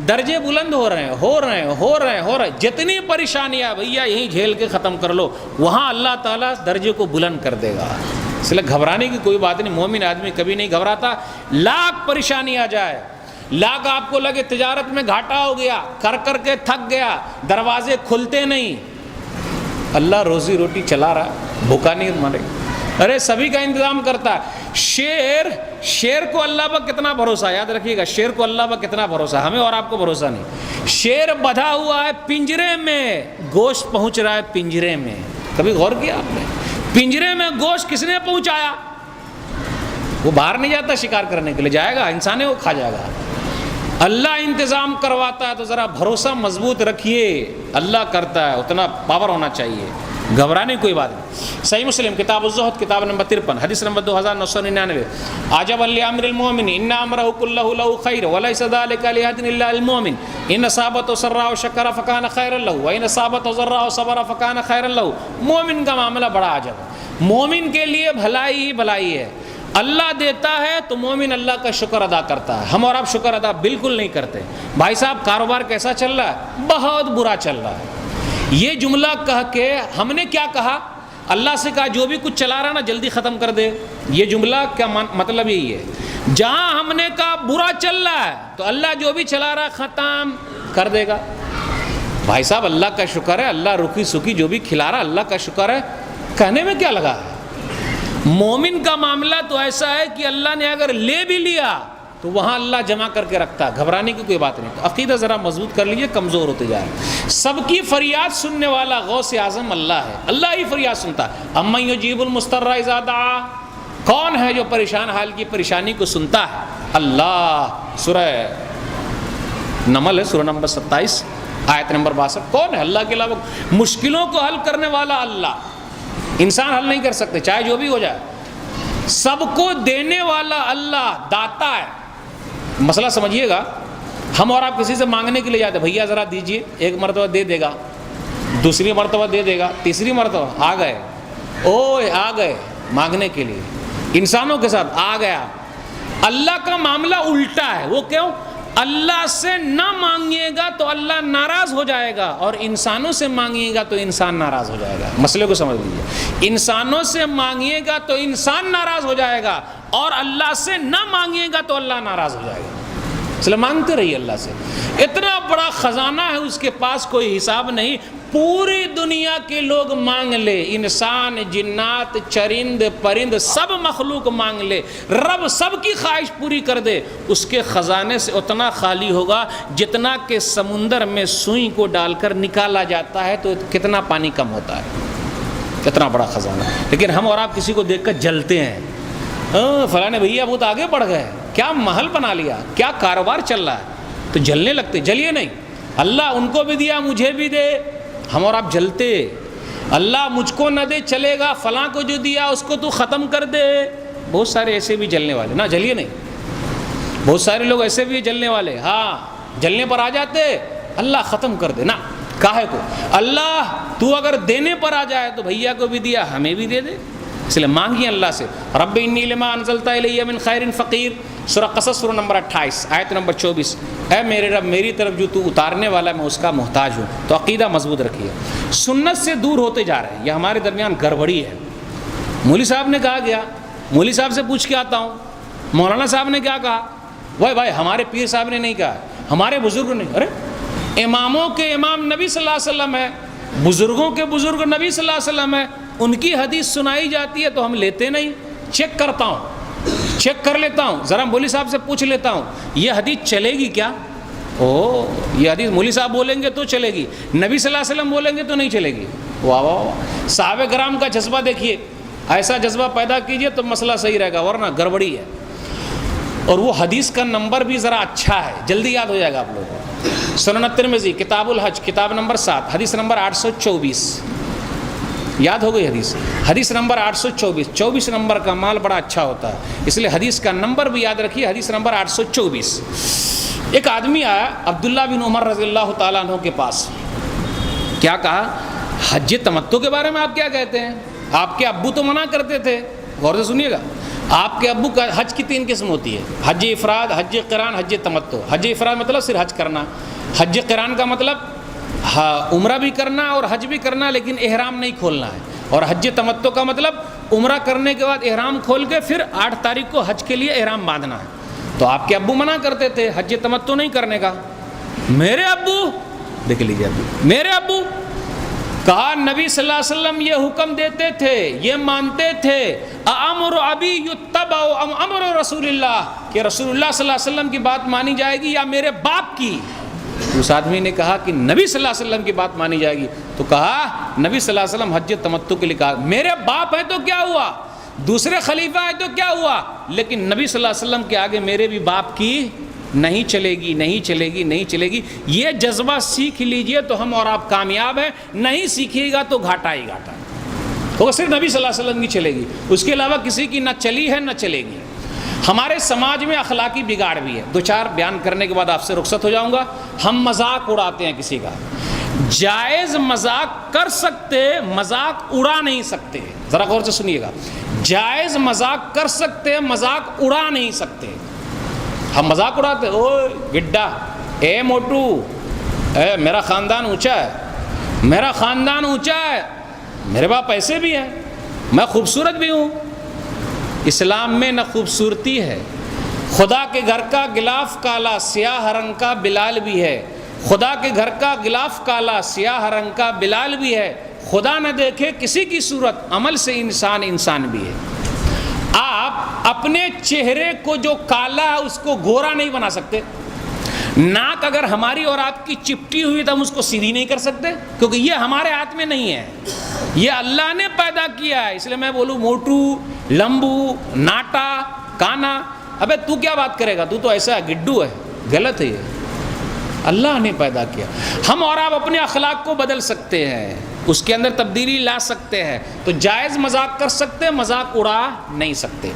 درجے بلند ہو رہے ہیں. جتنی پریشانیاں بھیا یہیں جھیل کے ختم کر لو، وہاں اللہ تعالیٰ درجے کو بلند کر دے گا. اس لیے گھبرانے کی کوئی بات نہیں. مومن آدمی کبھی نہیں گھبراتا. لاکھ پریشانی آ جائے، لاکھ آپ کو لگے تجارت میں گھاٹا ہو گیا، کر کے تھک گیا، دروازے کھلتے نہیں، اللہ روزی روٹی چلا رہا، بھوکا نہیں مرے. ارے سبھی کا انتظام کرتا ہے. شیر کو اللہ پر کتنا بھروسہ، یاد رکھیے گا، شیر کو اللہ پر کتنا بھروسہ، ہمیں اور آپ کو بھروسہ نہیں. شیر بدھا ہوا ہے پنجرے میں، گوشت پہنچ رہا ہے پنجرے میں. کبھی غور کیا آپ نے؟ پنجرے میں گوشت کس نے پہنچایا؟ وہ باہر نہیں جاتا شکار کرنے کے لیے، جائے گا انسان ہے، وہ کھا جائے گا. اللہ انتظام کرواتا ہے تو ذرا بھروسہ مضبوط رکھیے. اللہ کرتا ہے، اتنا پاور ہونا چاہیے، گھبرانے کی کوئی بات نہیں. صحیح مسلم کتاب الزہد کتاب نمبر 53 حدیث نمبر 2999. عجبا لامر المؤمن ان امرہ کلہ لہ خیر وليس ذلك لاحد الا للمؤمن ان اصابته سراء شکر فکان خیرا لہ وان اصابته ضراء صبر فکان خیرا لہ. مومن کا معاملہ بڑا عجب ہے. مومن کے لیے بھلائی ہی بھلائی ہے. اللہ دیتا ہے تو مومن اللہ کا شکر ادا کرتا ہے. ہم اور آپ شکر ادا بالکل نہیں کرتے. بھائی صاحب کاروبار کیسا چل رہا ہے؟ بہت برا چل رہا ہے. یہ جملہ کہہ کے ہم نے کیا کہا؟ اللہ سے کہا جو بھی کچھ چلا رہا نا جلدی ختم کر دے. یہ جملہ کیا مطلب یہی ہے. جہاں ہم نے کہا برا چل رہا ہے تو اللہ جو بھی چلا رہا ہے ختم کر دے گا. بھائی صاحب اللہ کا شکر ہے، اللہ رکی سکی جو بھی کھلا رہا اللہ کا شکر ہے. کہنے میں کیا لگا ہے؟ مومن کا معاملہ تو ایسا ہے کہ اللہ نے اگر لے بھی لیا تو وہاں اللہ جمع کر کے رکھتا ہے. گھبرانے کی کوئی بات نہیں. عقیدہ ذرا مضبوط کر لیجئے، کمزور ہوتے جائے. سب کی فریاد سننے والا غوث اعظم اللہ ہے. اللہ ہی فریاد سنتا ہے. امن یجیب المضطر اذا دعا، کون ہے جو پریشان حال کی پریشانی کو سنتا ہے؟ اللہ. سورہ نمل ہے، سورہ نمبر 27 آیت نمبر 62. کون ہے اللہ کے علاوہ؟ مشکلوں کو حل کرنے والا اللہ. انسان حل نہیں کر سکتے چاہے جو بھی ہو جائے. سب کو دینے والا اللہ داتا ہے. مسئلہ سمجھیے گا. ہم اور آپ کسی سے مانگنے کے لیے جاتے، بھیا ذرا دیجئے، ایک مرتبہ دے دے گا، دوسری مرتبہ دے دے گا، تیسری مرتبہ آ گئے مانگنے کے لیے. انسانوں کے ساتھ آ گیا. اللہ کا معاملہ الٹا ہے. وہ کیوں؟ اللہ سے نہ مانگیے گا تو اللہ ناراض ہو جائے گا، اور انسانوں سے مانگیے گا تو انسان ناراض ہو جائے گا. مسئلے کو سمجھ لیجیے. انسانوں سے مانگیے گا تو انسان ناراض ہو جائے گا، اور اللہ سے نہ مانگیے گا تو اللہ ناراض ہو جائے گا. اس لیے مانگتے رہیے اللہ سے. اتنا بڑا خزانہ ہے اس کے پاس، کوئی حساب نہیں. پوری دنیا کے لوگ مانگ لے، انسان، جنات، چرند، پرند، سب مخلوق مانگ لے، رب سب کی خواہش پوری کر دے، اس کے خزانے سے اتنا خالی ہوگا جتنا کہ سمندر میں سوئی کو ڈال کر نکالا جاتا ہے تو کتنا پانی کم ہوتا ہے، کتنا بڑا خزانہ۔ لیکن ہم اور آپ کسی کو دیکھ کر جلتے ہیں، فلاں بھیا بہت آگے بڑھ گئے، کیا محل بنا لیا، کیا کاروبار چل رہا ہے، تو جلنے لگتے۔ جلیے نہیں، اللہ ان کو بھی دیا مجھے بھی دے، ہم اور آپ جلتے۔ اللہ مجھ کو نہ دے چلے گا، فلاں کو جو دیا اس کو تو ختم کر دے۔ بہت سارے ایسے بھی جلنے والے، نہ جلیے نہیں، بہت سارے لوگ ایسے بھی جلنے والے، ہاں جلنے پر آ جاتے، اللہ ختم کر دے، نہ کاہے کو، اللہ تو اگر دینے پر آ جائے تو بھیا کو بھی دیا ہمیں بھی دے دے۔ اس لیے مانگیے اللہ سے، رب انی لما انزلت الی من خیر فقیر، سورہ قصص سورہ نمبر 28 آیت نمبر 24، اے میرے رب میری طرف جو تو اتارنے والا میں اس کا محتاج ہوں۔ تو عقیدہ مضبوط رکھیے۔ سنت سے دور ہوتے جا رہے ہیں، یہ ہمارے درمیان گڑبڑی ہے۔ مولوی صاحب نے کہا گیا، مولوی صاحب سے پوچھ کے آتا ہوں، مولانا صاحب نے کیا کہا، بھائی ہمارے پیر صاحب نے نہیں کہا، ہمارے بزرگ نے، ارے اماموں کے امام نبی صلی اللہ علیہ وسلم ہے، بزرگوں کے بزرگ نبی صلی اللہ علیہ وسلم ہے، ان کی حدیث سنائی جاتی ہے تو ہم لیتے نہیں، چیک کرتا ہوں، چیک کر لیتا ہوں، ذرا مولوی صاحب سے پوچھ لیتا ہوں یہ حدیث چلے گی کیا؟ یہ حدیث مولوی صاحب بولیں گے تو چلے گی، نبی صلی اللہ علیہ وسلم بولیں گے تو نہیں چلے گی۔ واہ واہ واہ، صحابہ کرام کا جذبہ دیکھیے، ایسا جذبہ پیدا کیجئے تو مسئلہ صحیح رہے گا، ورنہ گڑبڑی ہے۔ اور وہ حدیث کا نمبر بھی ذرا اچھا ہے، جلدی یاد ہو جائے گا آپ لوگوں کو۔ سنن ترمذی کتاب الحج کتاب نمبر 7 حدیث نمبر 824، یاد ہو گئی حدیث، حدیث نمبر 824، 24 نمبر کا مال بڑا اچھا ہوتا ہے، اس لیے حدیث کا نمبر بھی یاد رکھیے، حدیث نمبر 824۔ ایک آدمی آیا عبداللہ بن عمر رضی اللہ تعالیٰ عنہ کے پاس، کیا کہا، حج تمتع کے بارے میں آپ کیا کہتے ہیں؟ آپ کے ابو تو منع کرتے تھے، غور سے سنیے گا، آپ کے ابو کا حج کی 3 قسم ہوتی ہے، حج افراد، حج قران، حج تمتع۔ حج افراد مطلب صرف حج کرنا، حج قران کا مطلب عمرہ بھی کرنا اور حج بھی کرنا لیکن احرام نہیں کھولنا ہے، اور حج تمتع کا مطلب عمرہ کرنے کے بعد احرام کھول کے پھر 8 تاریخ کو حج کے لیے احرام باندھنا ہے۔ تو آپ کے ابو منع کرتے تھے حج تمتع نہیں کرنے کا۔ میرے ابو، دیکھ لیجیے ابو، میرے ابو کہا نبی صلی اللہ علیہ وسلم یہ حکم دیتے تھے، یہ مانتے تھے، امر ابی یتبع ام امر رسول اللہ، کہ رسول اللہ صلی اللہ علیہ وسلم کی بات مانی جائے گی یا میرے باپ کی؟ اس آدمی نے کہا کہ نبی صلی اللہ علیہ وسلم کی بات مانی جائے گی، تو کہا نبی صلی اللہ علیہ وسلم حج تمتع کے لیے کہا، میرے باپ ہے تو کیا ہوا، دوسرے خلیفہ ہے تو کیا ہوا، لیکن نبی صلی اللہ علیہ وسلم کے آگے میرے بھی باپ کی نہیں چلے گی، نہیں چلے گی، نہیں چلے گی۔ یہ جذبہ سیکھ لیجئے تو ہم اور آپ کامیاب ہیں، نہیں سیکھیے گا تو گھاٹا ہی گھاٹا ہوگا، صرف نبی صلی اللہ علیہ وسلم کی چلے گی، اس کے علاوہ کسی کی نہ چلی ہے نہ چلے گی۔ ہمارے سماج میں اخلاقی بگاڑ بھی ہے، 2-4 بیان کرنے کے بعد آپ سے رخصت ہو جاؤں گا۔ ہم مذاق اڑاتے ہیں کسی کا، جائز مذاق کر سکتے، مذاق اڑا نہیں سکتے، ذرا غور سے سنیے گا، جائز مذاق کر سکتے، مذاق اڑا نہیں سکتے۔ ہم مذاق اڑاتے، اوے گڈا، اے موٹو، اے میرا خاندان اونچا ہے، میرا خاندان اونچا ہے، میرے باپ پیسے بھی ہیں، میں خوبصورت بھی ہوں۔ اسلام میں نہ خوبصورتی ہے، خدا کے گھر کا غلاف کالا سیاہ رنگ کا بلال بھی ہے، خدا کے گھر کا غلاف کالا سیاہ رنگ کا بلال بھی ہے، خدا نہ دیکھے کسی کی صورت، عمل سے انسان انسان بھی ہے۔ آپ اپنے چہرے کو جو کالا ہے اس کو گورا نہیں بنا سکتے، ناک اگر ہماری اور آپ کی چپٹی ہوئی تو ہم اس کو سیدھی نہیں کر سکتے، کیونکہ یہ ہمارے ہاتھ میں نہیں ہے، یہ اللہ نے پیدا کیا ہے۔ اس لیے میں بولوں موٹو، لمبو، ناٹا، کانا، ابے تو کیا بات کرے گا، تو تو ایسا ہے، گڈو ہے، غلط ہے، یہ اللہ نے پیدا کیا۔ ہم اور آپ اپنے اخلاق کو بدل سکتے ہیں، اس کے اندر تبدیلی لا سکتے ہیں، تو جائز مذاق کر سکتے، مذاق اڑا نہیں سکتے۔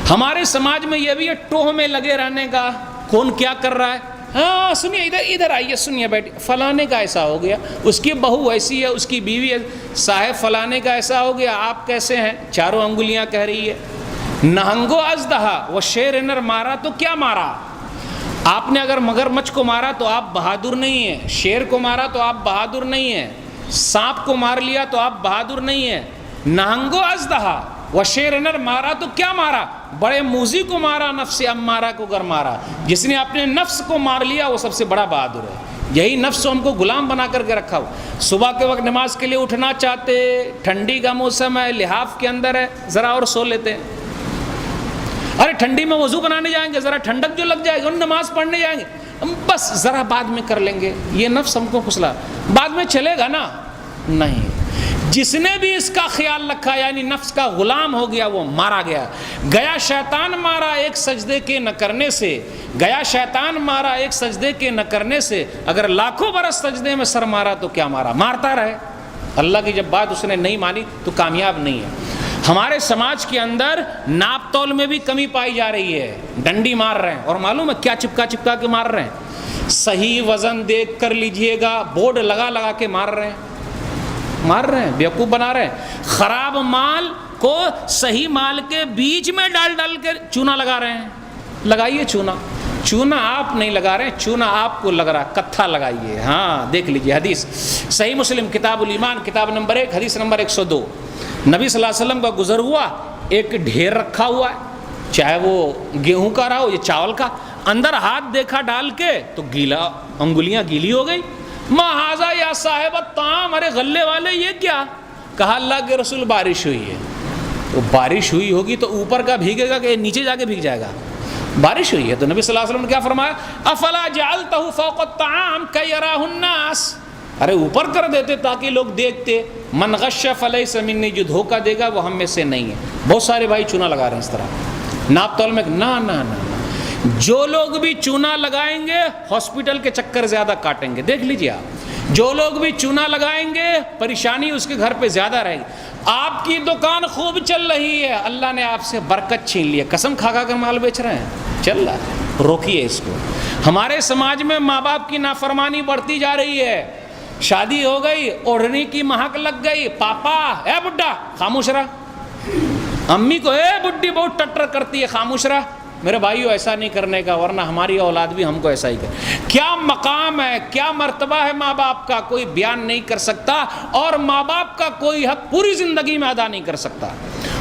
ہمارے سماج میں یہ بھی ہے ٹوہ میں لگے رہنے کا، کون کیا کر رہا ہے، ہاں سنیے، ادھر آئیے، سنیے بیٹھے، فلانے کا ایسا ہو گیا، اس کی بہو ایسی ہے، اس کی بیوی ہے، صاحب فلانے کا ایسا ہو گیا، آپ کیسے ہیں، چاروں انگلیاں کہہ رہی ہے۔ نہنگو ازدہا وہ شیر نر مارا تو کیا مارا، آپ نے اگر مگرمچھ کو مارا تو آپ بہادر نہیں ہیں، شیر کو مارا تو آپ بہادر نہیں ہیں، سانپ کو مار لیا تو آپ بہادر نہیں ہیں۔ نہنگو ازدہا وہ شیر نر مارا تو کیا مارا، بڑے موذی کو مارا، نفس امارہ کو گر مارا، جس نے اپنے نفس کو مار لیا وہ سب سے بڑا بہادر ہے۔ یہی نفس ہم کو غلام بنا کر کے رکھا ہوا. صبح کے وقت نماز کے لیے اٹھنا چاہتے, ٹھنڈی کا موسم ہے, لحاف کے اندر ہے, ذرا اور سو لیتے ہیں. ارے ٹھنڈی میں وضو بنانے جائیں گے, ذرا ٹھنڈک جو لگ جائے گی, نماز پڑھنے جائیں گے, بس ذرا بعد میں کر لیں گے. یہ نفس ہم کو پھسلا, بعد میں چلے گا نا, نہیں. جس نے بھی اس کا خیال رکھا یعنی نفس کا غلام ہو گیا, وہ مارا گیا. گیا شیطان مارا ایک سجدے کے نہ کرنے سے, گیا شیطان مارا ایک سجدے کے نہ کرنے سے. اگر لاکھوں برس سجدے میں سر مارا تو کیا مارا, مارتا رہے. اللہ کی جب بات اس نے نہیں مانی تو کامیاب نہیں ہے. ہمارے سماج کے اندر ناپ تول میں بھی کمی پائی جا رہی ہے. ڈنڈی مار رہے ہیں, اور معلوم ہے کیا چپکا چپکا کے مار رہے ہیں, صحیح وزن دیکھ کر لیجئے گا, بورڈ لگا لگا کے مار رہے ہیں, مار رہے ہیں, بیوقوف بنا رہے ہیں. خراب مال کو صحیح مال کے بیچ میں ڈال ڈال کے چونا لگا رہے ہیں. لگائیے چونا, چونا آپ نہیں لگا رہے ہیں, چونا آپ کو لگ رہا, کتھا لگائیے. ہاں دیکھ لیجئے حدیث صحیح مسلم کتاب الایمان کتاب نمبر 1 حدیث نمبر 102. نبی صلی اللہ علیہ وسلم کا گزر ہوا, ایک ڈھیر رکھا ہوا ہے, چاہے وہ گیہوں کا رہا ہو یا چاول کا, اندر ہاتھ دیکھا ڈال کے تو گیلا, انگلیاں گیلی ہو گئی. ما ھذا یا صاحب الطعام, ارے غلے والے یہ کیا؟ کہا اللہ کے رسول بارش ہوئی ہے. تو بارش ہوئی ہوگی تو اوپر کا بھیگے گا کہ نیچے جا کے بھیگ جائے گا؟ بارش ہوئی ہے. تو نبی صلی اللہ علیہ وسلم نے کیا فرمایا, افلا جعلتہ فوق الطعام کی یراہ الناس, ارے اوپر کر دیتے تاکہ لوگ دیکھتے. من غش فلیس منی, جو دھوکہ دے گا وہ ہم میں سے نہیں ہے. بہت سارے بھائی چونا لگا رہے ہیں اس طرح ناپ تول میں. نہ جو لوگ بھی چونا لگائیں گے ہاسپٹل کے چکر زیادہ کاٹیں گے. دیکھ لیجیے آپ, جو لوگ بھی چونا لگائیں گے پریشانی اس کے گھر پہ زیادہ رہے گی. آپ کی دکان خوب چل رہی ہے, اللہ نے آپ سے برکت چھین لی ہے, قسم کھا کھا کر مال بیچ رہے ہیں, چل رہا ہے, روکیے اس کو. ہمارے سماج میں ماں باپ کی نافرمانی بڑھتی جا رہی ہے. شادی ہو گئی, اوڑھنی کی مہک لگ گئی, پاپا اے بڈھا خاموش رہا, امی کو اے بڈھی بہت ٹٹر کرتی ہے خاموش رہا. میرے بھائیو ایسا نہیں کرنے کا, ورنہ ہماری اولاد بھی ہم کو ایسا ہی کرے. کیا مقام ہے, کیا مرتبہ ہے ماں باپ کا, کوئی بیان نہیں کر سکتا, اور ماں باپ کا کوئی حق پوری زندگی میں ادا نہیں کر سکتا.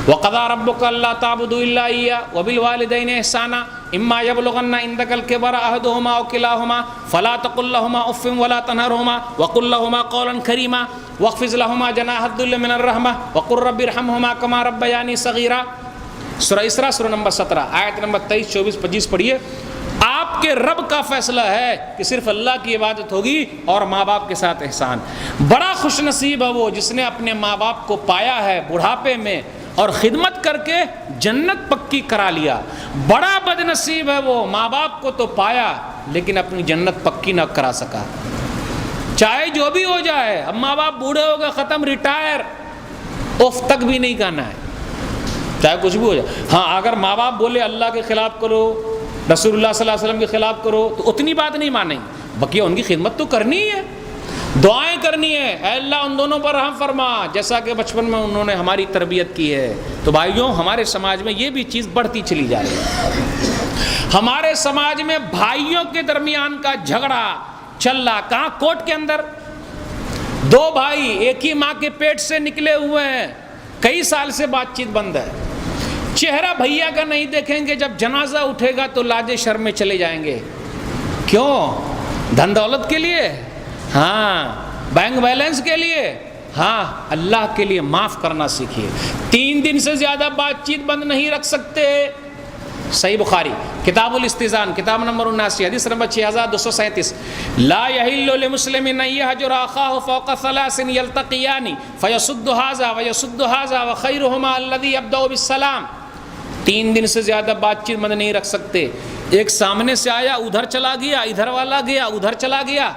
وَقَضَىٰ رَبُّكَ أَلَّا تَعْبُدُوا إِلَّا إِيَّاهُ وَبِالْوَالِدَيْنِ إِحْسَانًا إِمَّا يَبْلُغَنَّ عِندَكَ الْكِبَرَ أَحَدُهُمَا أَوْ كِلَاهُمَا فَلَا تَقُل لَّهُمَا أُفٍّ وَلَا تَنْهَرْهُمَا وَقُل لَّهُمَا قَوْلًا كَرِيمًا وَاخْفِضْ لَهُمَا جَنَاحَ الذُّلِّ مِنَ الرَّحْمَةِ وَقُل رَّبِّ ارْحَمْهُمَا كَمَا رَبَّيَانِي صَغِيرًا. سورہ اسراء سورہ نمبر 17 آیت نمبر 23 24 25 پڑھیے. آپ کے رب کا فیصلہ ہے کہ صرف اللہ کی عبادت ہوگی اور ماں باپ کے ساتھ احسان. بڑا خوش نصیب ہے وہ جس نے اپنے ماں باپ کو پایا ہے بڑھاپے میں اور خدمت کر کے جنت پکی کرا لیا. بڑا بد نصیب ہے وہ ماں باپ کو تو پایا لیکن اپنی جنت پکی نہ کرا سکا. چاہے جو بھی ہو جائے, اب ماں باپ بوڑھے ہو گئے, ختم, ریٹائر, اف تک بھی نہیں کرنا ہے, چاہے کچھ بھی ہو جائے. ہاں اگر ماں باپ بولے اللہ کے خلاف کرو, رسول اللہ صلی اللہ علیہ وسلم کے خلاف کرو, تو اتنی بات نہیں مانیں, بقیہ ان کی خدمت تو کرنی ہے, دعائیں کرنی ہے, اے اللہ ان دونوں پر رحم فرما, جیسا کہ بچپن میں انہوں نے ہماری تربیت کی ہے. تو بھائیوں ہمارے سماج میں یہ بھی چیز بڑھتی چلی جا رہی ہے. ہمارے سماج میں بھائیوں کے درمیان کا جھگڑا چل رہا. کہاں؟ کوٹ کے اندر. دو بھائی ایک ہی ماں کے پیٹ سے نکلے ہوئے ہیں, کئی سال سے بات چیت بند ہے. چہرہ بھیا کا نہیں دیکھیں گے, جب جنازہ اٹھے گا تو لاجے شرم میں چلے جائیں گے. کیوں؟ دھن دولت کے لیے, ہاں, بینک بیلنس کے لیے, ہاں, اللہ کے لیے معاف کرنا سیکھیے. 3 دن سے زیادہ بات چیت بند نہیں رکھ سکتے. صحیح بخاری کتاب الاستئذان کتاب نمبر 79 حدیث نمبر 6237. لا يحل لمسلم ان يهجر اخاه فوق 3 يلتقيان فيصد هذا ويصد هذا وخيرهما الذي يبدأ بالسلام. 3 دن سے زیادہ بات چیت بند نہیں رکھ سکتے. ایک سامنے سے آیا, ادھر چلا گیا, ادھر والا گیا, ادھر چلا گیا,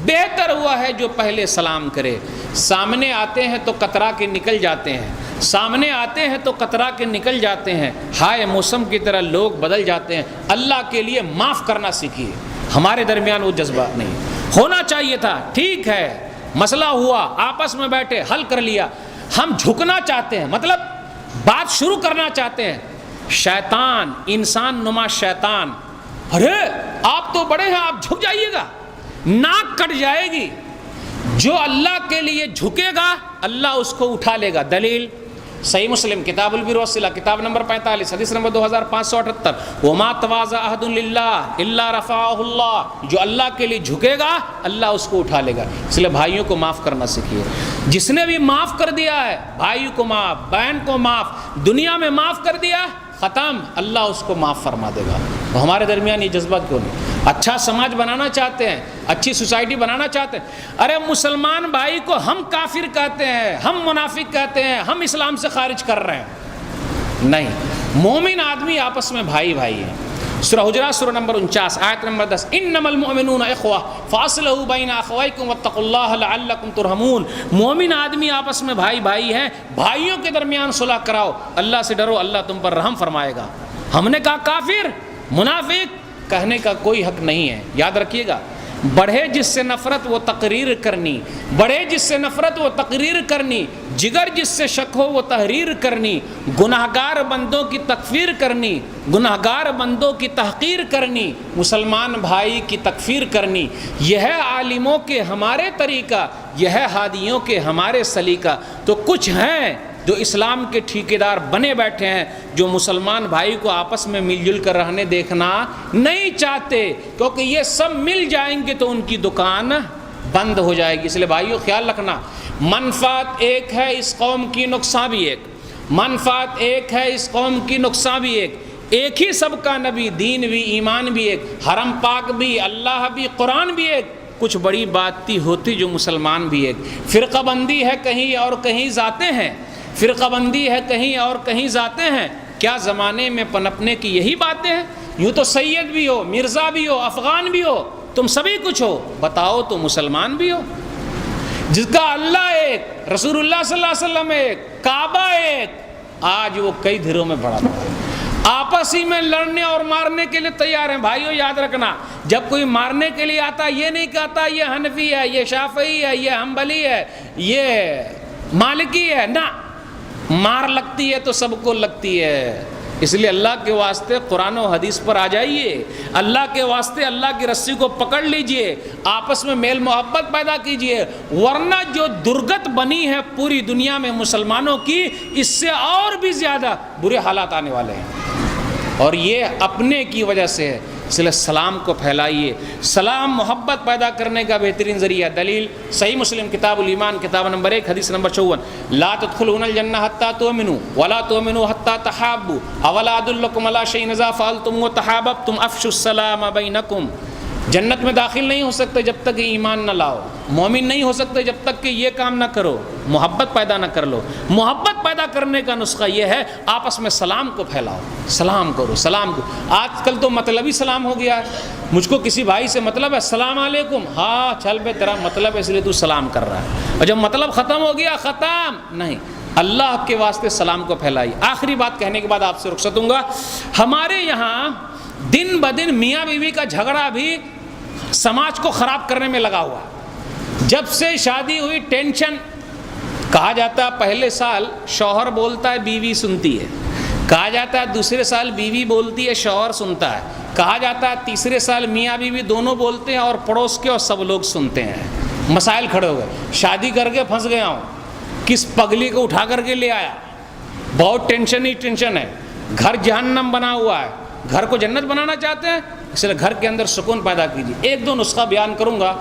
بہتر ہوا ہے جو پہلے سلام کرے. سامنے آتے ہیں تو کترا کے نکل جاتے ہیں, سامنے آتے ہیں تو کترا کے نکل جاتے ہیں, ہائے موسم کی طرح لوگ بدل جاتے ہیں. اللہ کے لیے معاف کرنا سیکھیے. ہمارے درمیان وہ جذبہ نہیں ہونا چاہیے تھا. ٹھیک ہے, مسئلہ ہوا, آپس میں بیٹھے حل کر لیا. ہم جھکنا چاہتے ہیں, مطلب بات شروع کرنا چاہتے ہیں. شیطان, انسان نما شیطان, ارے آپ تو بڑے ہیں, آپ جھک جائیے گا, ناک کٹ جائے گی. جو اللہ کے لیے جھکے گا اللہ اس کو اٹھا لے گا. دلیل صحیح مسلم کتاب البر والصلہ کتاب نمبر 45 حدیث نمبر 2578 وما تواضع احد للہ الا رفعہ اللہ، جو اللہ کے لیے جھکے گا اللہ اس کو اٹھا لے گا۔ اس لیے بھائیوں کو معاف کرنا سیکھیے، جس نے بھی معاف کر دیا ہے، بھائی کو معاف، بہن کو معاف، دنیا میں معاف کر دیا ختم، اللہ اس کو معاف فرما دے گا۔ تو ہمارے درمیان یہ جذبہ کیوں نہیں؟ اچھا سماج بنانا چاہتے ہیں، اچھی سوسائٹی بنانا چاہتے ہیں، ارے مسلمان بھائی کو ہم کافر کہتے ہیں، ہم منافق کہتے ہیں، ہم اسلام سے خارج کر رہے ہیں؟ نہیں، مومن آدمی آپس میں بھائی بھائی ہیں۔ سورہ حجرات سورہ نمبر 49 آیت نمبر 10 انما المؤمنون اخوہ فاصلحوا بین اخویکم واتقوا اللہ لعلکم ترحمون۔ مومن آدمی آپس میں بھائی بھائی ہیں، بھائیوں کے درمیان صلح کراؤ، اللہ سے ڈرو، اللہ تم پر رحم فرمائے گا۔ ہم نے کہا کافر منافق کہنے کا کوئی حق نہیں ہے، یاد رکھیے گا۔ بڑھے جس سے نفرت وہ تقریر کرنی، بڑھے جس سے نفرت وہ تقریر کرنی، جگر جس سے شک ہو وہ تحریر کرنی، گناہگار بندوں کی تکفیر کرنی، گناہگار بندوں کی تحقیر کرنی، مسلمان بھائی کی تکفیر کرنی، یہ ہے عالموں کے ہمارے طریقہ، یہ ہے ہادیوں کے ہمارے سلیقہ۔ تو کچھ ہیں جو اسلام کے ٹھیکیدار بنے بیٹھے ہیں، جو مسلمان بھائی کو آپس میں مل جل کر رہنے دیکھنا نہیں چاہتے، کیونکہ یہ سب مل جائیں گے تو ان کی دکان بند ہو جائے گی۔ اس لیے بھائیو خیال رکھنا، منفعت ایک ہے اس قوم کی، نقصان بھی ایک، منفعت ایک ہے اس قوم کی، نقصان بھی ایک، ایک ہی سب کا نبی، دین بھی، ایمان بھی ایک، حرم پاک بھی، اللہ بھی، قرآن بھی ایک، کچھ بڑی بات تھی ہوتی جو مسلمان بھی ایک۔ فرقہ بندی ہے کہیں اور کہیں ذاتیں ہیں، فرقہ بندی ہے کہیں اور کہیں ذاتیں ہیں، کیا زمانے میں پنپنے کی یہی باتیں ہیں؟ یوں تو سید بھی ہو، مرزا بھی ہو، افغان بھی ہو، تم سبھی کچھ ہو، بتاؤ تو مسلمان بھی ہو؟ جس کا اللہ ایک، رسول اللہ صلی اللہ علیہ وسلم ایک، کعبہ ایک، آج وہ کئی دھروں میں بڑھا ہے، آپس ہی میں لڑنے اور مارنے کے لیے تیار ہیں۔ بھائیو یاد رکھنا، جب کوئی مارنے کے لیے آتا یہ نہیں کہتا یہ حنفی ہے، یہ شافعی ہے، یہ حنبلی ہے، یہ مالکی ہے، نہ، مار لگتی ہے تو سب کو لگتی ہے۔ اس لیے اللہ کے واسطے قرآن و حدیث پر آ جائیے، اللہ کے واسطے اللہ کی رسی کو پکڑ لیجئے، آپس میں میل محبت پیدا کیجئے، ورنہ جو درگت بنی ہے پوری دنیا میں مسلمانوں کی، اس سے اور بھی زیادہ برے حالات آنے والے ہیں، اور یہ اپنے کی وجہ سے ہے۔ اس لیے سلام کو پھیلائیے، سلام محبت پیدا کرنے کا بہترین ذریعہ۔ دلیل صحیح مسلم کتاب الایمان کتاب نمبر 1 حدیث نمبر 54 لا تدخلون الجنہ حتی تؤمنوا ولا تؤمنوا حتی تحابوا اولا ادلکم علی شیء اذا فعلتم وتحاببتم افشوا السلام بینکم۔ جنت میں داخل نہیں ہو سکتے جب تک ایمان نہ لاؤ، مومن نہیں ہو سکتے جب تک کہ یہ کام نہ کرو، محبت پیدا نہ کر لو۔ محبت پیدا کرنے کا نسخہ یہ ہے آپس میں سلام کو پھیلاؤ، سلام کرو، سلام کو۔ آج کل تو مطلبی سلام ہو گیا ہے، مجھ کو کسی بھائی سے مطلب ہے السلام علیکم، ہاں چل بے تیرا مطلب ہے اس لیے تو سلام کر رہا ہے، اور جب مطلب ختم ہو گیا ختم نہیں۔ اللہ کے واسطے سلام کو پھیلائیے۔ آخری بات کہنے کے بعد آپ سے رخصت ہوں گا۔ ہمارے یہاں دن بدن میاں بیوی کا جھگڑا بھی سماج کو خراب کرنے میں لگا ہوا ہے۔ جب سے شادی ہوئی ٹینشن، کہا جاتا ہے پہلے سال شوہر بولتا ہے بیوی سنتی ہے، کہا جاتا ہے دوسرے سال بیوی بولتی ہے شوہر سنتا ہے، کہا جاتا ہے تیسرے سال میاں بیوی دونوں بولتے ہیں اور پڑوس کے اور سب لوگ سنتے ہیں۔ مسائل کھڑے ہو گئے، شادی کر کے پھنس گیا ہوں، کس پگلی کو اٹھا کر کے لے آیا، بہت ٹینشن ہی ٹینشن ہے، گھر جہنم بنا ہوا ہے، گھر کو جنت بنانا چاہتے ہیں، اس لیے گھر کے اندر سکون پیدا کیجیے۔ ایک دو نسخہ بیان کروں گا۔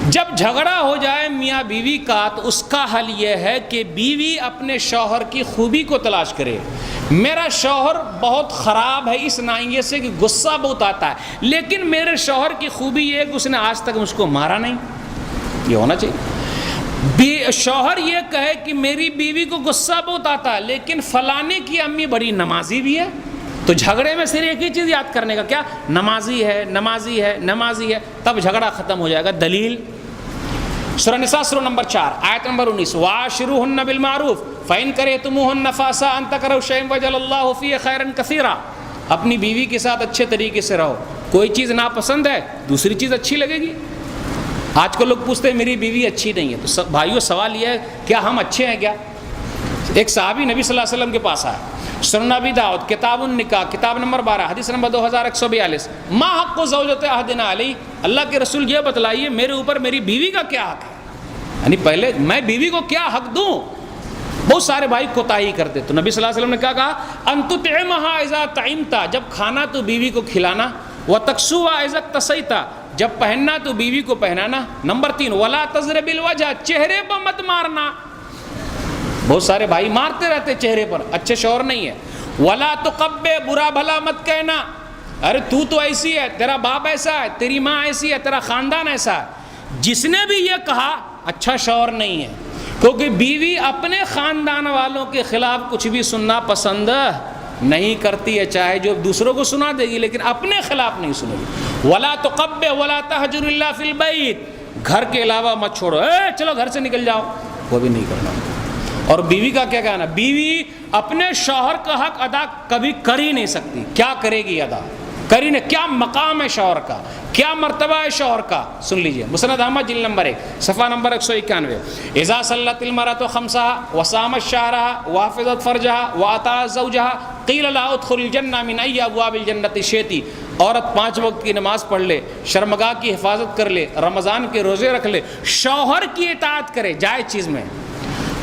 جب جھگڑا ہو جائے میاں بیوی کا تو اس کا حل یہ ہے کہ بیوی اپنے شوہر کی خوبی کو تلاش کرے۔ میرا شوہر بہت خراب ہے اس نائیے سے کہ غصہ بہت آتا ہے، لیکن میرے شوہر کی خوبی یہ ہے کہ اس نے آج تک مجھ کو مارا نہیں، یہ ہونا چاہیے۔ شوہر یہ کہے کہ میری بیوی کو غصہ بہت آتا ہے لیکن فلانے کی امی بڑی نمازی بھی ہے، تو جھگڑے میں صرف ایک ہی چیز یاد کرنے کا، کیا؟ نمازی ہے، نمازی ہے، نمازی ہے، تب جھگڑا ختم ہو جائے گا۔ دلیل سورہ نساء سورہ نمبر 4 آیت نمبر 19 وَعَاشِرُوهُنَّ بِالْمَعْرُوفِ فَإِنْ كَرِهْتُمُوهُنَّ فَعَسَىٰ أَن تَكْرَهُوا شَيْئًا وَيَجْعَلَ اللَّهُ فِيهِ خَيْرًا كَثِيرًا۔ اپنی بیوی کے ساتھ اچھے طریقے سے رہو، کوئی چیز ناپسند ہے دوسری چیز اچھی لگے گی۔ آج کل لوگ پوچھتے ہیں میری بیوی اچھی نہیں ہے، تو بھائیو سوال یہ ہے کیا ہم اچھے ہیں کیا؟ ایک صحابی نبی صلی اللہ علیہ وسلم کے پاس آیا، سنن ابی داؤد کتاب النکاح کتاب نمبر 12 حدیث نمبر 2142 ما حق زوجۃ احدنا علی، اللہ کے رسول یہ بتلائیے میرے اوپر میری بیوی کا کیا حق ہے، یعنی پہلے میں بیوی کو کیا حق دوں۔ بہت سارے بھائی کوتاہی کرتے. تو نبی صلی اللہ علیہ وسلم نے کیا کہا؟ ان تطعمها اذا طعمت، جب کھانا تو بیوی کو کھلانا. وتکسوها اذا اکتسیت، جب پہننا تو بیوی کو پہنانا. نمبر 3 ولا تضرب الوجہ، چہرے پر مت مارنا. بہت سارے بھائی مارتے رہتے چہرے پر، اچھے شوہر نہیں ہے. ولا تقبح، برا بھلا مت کہنا. ارے تو ایسی ہے، تیرا باپ ایسا ہے، تیری ماں ایسی ہے، تیرا خاندان ایسا ہے. جس نے بھی یہ کہا اچھا شوہر نہیں ہے، کیونکہ بیوی اپنے خاندان والوں کے خلاف کچھ بھی سننا پسند نہیں کرتی ہے، چاہے جو دوسروں کو سنا دے گی لیکن اپنے خلاف نہیں سنے گی. ولا تقبح ولا تہجر الا فی البیت، گھر کے علاوہ مت چھوڑو، چلو گھر سے نکل جاؤ، وہ بھی نہیں کرنا. اور بیوی کا کیا کہنا؟ بیوی اپنے شوہر کا حق ادا کبھی کر ہی نہیں سکتی. کیا کرے گی ادا؟ کری نہیں. کیا مقام ہے شوہر کا، کیا مرتبہ ہے شوہر کا؟ سن لیجئے مسند احمد جلد نمبر 1 صفحہ نمبر 191. اذا صلت المرأة خمسها وصامت شهرها وحفظت فرجها واطاعت زوجها قیل لها ادخل الجنة من ای ابواب الجنة شئت. عورت 5 وقت کی نماز پڑھ لے، شرمگاہ کی حفاظت کر لے، رمضان کے روزے رکھ لے، شوہر کی اطاعت کرے، جائز چیز میں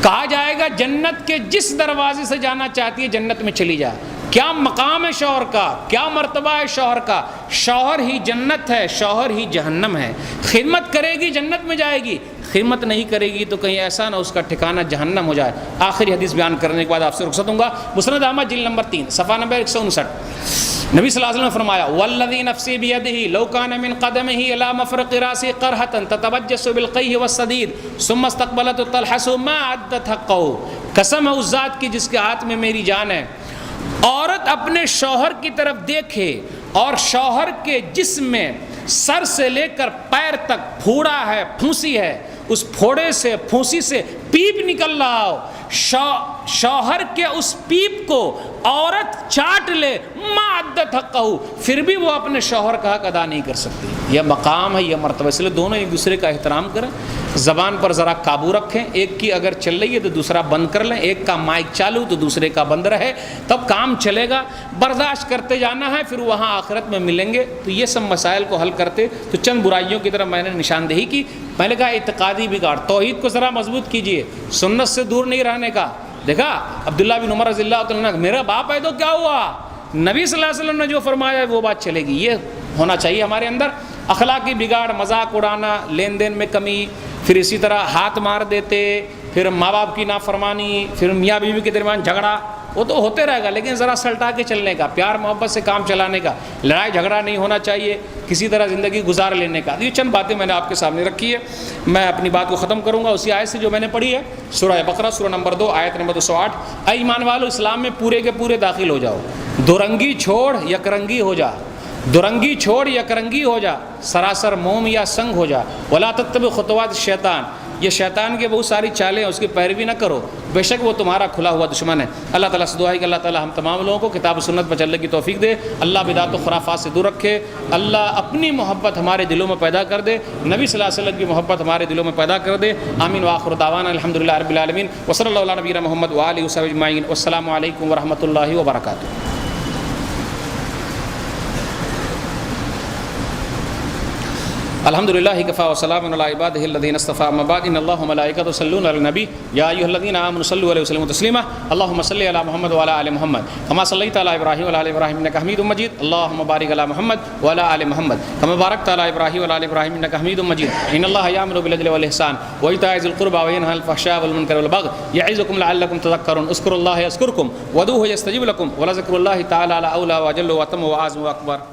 کہا جائے گا جنت کے جس دروازے سے جانا چاہتی ہے جنت میں چلی جائے. کیا مقام ہے شوہر کا، کیا مرتبہ ہے شوہر کا؟ شوہر ہی جنت ہے، شوہر ہی جہنم ہے. خدمت کرے گی جنت میں جائے گی، خدمت نہیں کرے گی تو کہیں ایسا نہ اس کا ٹھکانہ جہنم ہو جائے. آخری حدیث بیان کرنے کے بعد آپ سے رخصت ہوں گا. مسند احمد جلد نمبر 3 صفحہ نمبر 159. نبی صلی اللہ علیہ وسلم نے فرمایا والذی نفسی بیدہ لو کان من قدمہ الی مفرق راسہ قرحۃ تتبجس بالقیہ والصدید ثم استقبلت تلحس ما عدت حقہ. قسم ہے اس ذات کی جس کے ہاتھ میں میری جان ہے، عورت اپنے شوہر کی طرف دیکھے اور شوہر کے جسم میں سر سے لے کر پیر تک پھوڑا ہے، پھونسی ہے، اس پھوڑے سے پھونسی سے پیپ نکل رہا ہو، شوہر کے اس پیپ کو عورت چاٹ لے ما عدت حقہ، پھر بھی وہ اپنے شوہر کا حق ادا نہیں کر سکتی. یہ مقام ہے، یہ مرتبہ. اس لیے دونوں ایک دوسرے کا احترام کریں، زبان پر ذرا قابو رکھیں. ایک کی اگر چل رہی ہے تو دوسرا بند کر لیں، ایک کا مائک چالو تو دوسرے کا بند رہے، تب کام چلے گا. برداشت کرتے جانا ہے، پھر وہاں آخرت میں ملیں گے. تو یہ سب مسائل کو حل کرتے تو چند برائیوں کی طرف میں نے نشاندہی کی. میں نے کہا اعتقادی بگاڑ، توحید کو ذرا مضبوط کیجئے، سنت سے دور نہیں رہنے کا. دیکھا عبداللہ بن عمر رضی اللہ عنہ، میرا باپ ہے تو کیا ہوا، نبی صلی اللہ علیہ وسلم نے جو فرمایا ہے وہ بات چلے گی. یہ ہونا چاہیے ہمارے اندر. اخلاقی بگاڑ، مذاق اڑانا، لین دین میں کمی، پھر اسی طرح ہاتھ مار دیتے، پھر ماں باپ کی نافرمانی، پھر میاں بیوی کے درمیان جھگڑا، وہ تو ہوتے رہے گا، لیکن ذرا سلٹا کے چلنے کا، پیار محبت سے کام چلانے کا، لڑائی جھگڑا نہیں ہونا چاہیے، کسی طرح زندگی گزار لینے کا. یہ چند باتیں میں نے آپ کے سامنے رکھی ہے. میں اپنی بات کو ختم کروں گا اسی آیت سے جو میں نے پڑھی ہے، سورہ بقرہ سورہ نمبر 2 آیت نمبر 208. اے ایمان والو، اسلام میں پورے کے پورے داخل ہو جاؤ، دورنگی چھوڑ یک رنگی ہو جا، دورنگی چھوڑ یک رنگی ہو جا، سراسر موم یا سنگ ہو جا. ولا تتبع خطوات شیطان، یہ شیطان کے بہت ساری چالیں ہیں، اس کی پیروی نہ کرو، بے شک وہ تمہارا کھلا ہوا دشمن ہے. اللہ تعالیٰ سے دعا ہے کہ اللہ تعالیٰ ہم تمام لوگوں کو کتاب و سنت پر چلنے کی توفیق دے. اللہ بدعت و خرافات سے دور رکھے. اللہ اپنی محبت ہمارے دلوں میں پیدا کر دے، نبی صلی اللہ علیہ وسلم کی محبت ہمارے دلوں میں پیدا کر دے. آمین وآخر دعوانا الحمدللہ رب العالمین وصلی اللہ علی نبینا محمد وآلہ وصحبہ اجمعین. والسلام علیکم ورحمۃ اللہ وبرکاتہ. الحمد للہ کفا وسلام علی عبادہ الذین اصطفیٰ. اما بعد ان اللہ وملائکتہ یصلون علی النبی یا ایھا الذین آمنوا صلوا علیہ وسلموا تسلیما. اللهم صل علی محمد وعلی آل محمد کما صلیت علی ابراہیم وعلی آل ابراہیم انک حمید مجید. اللهم بارک علی محمد وعلی آل محمد کما بارکت علی ابراہیم وعلی آل ابراہیم انک حمید مجید. ان اللہ یأمر بالعدل والإحسان وإیتاء ذی القربى وینہی عن الفحشاء والمنکر والبغی یعظکم لعلکم تذکرون. اذکروا اللہ یذکرکم وادعوہ یستجب لکم ولذکر اللہ تعالی اعلی واجل واتم واعظم واکبر.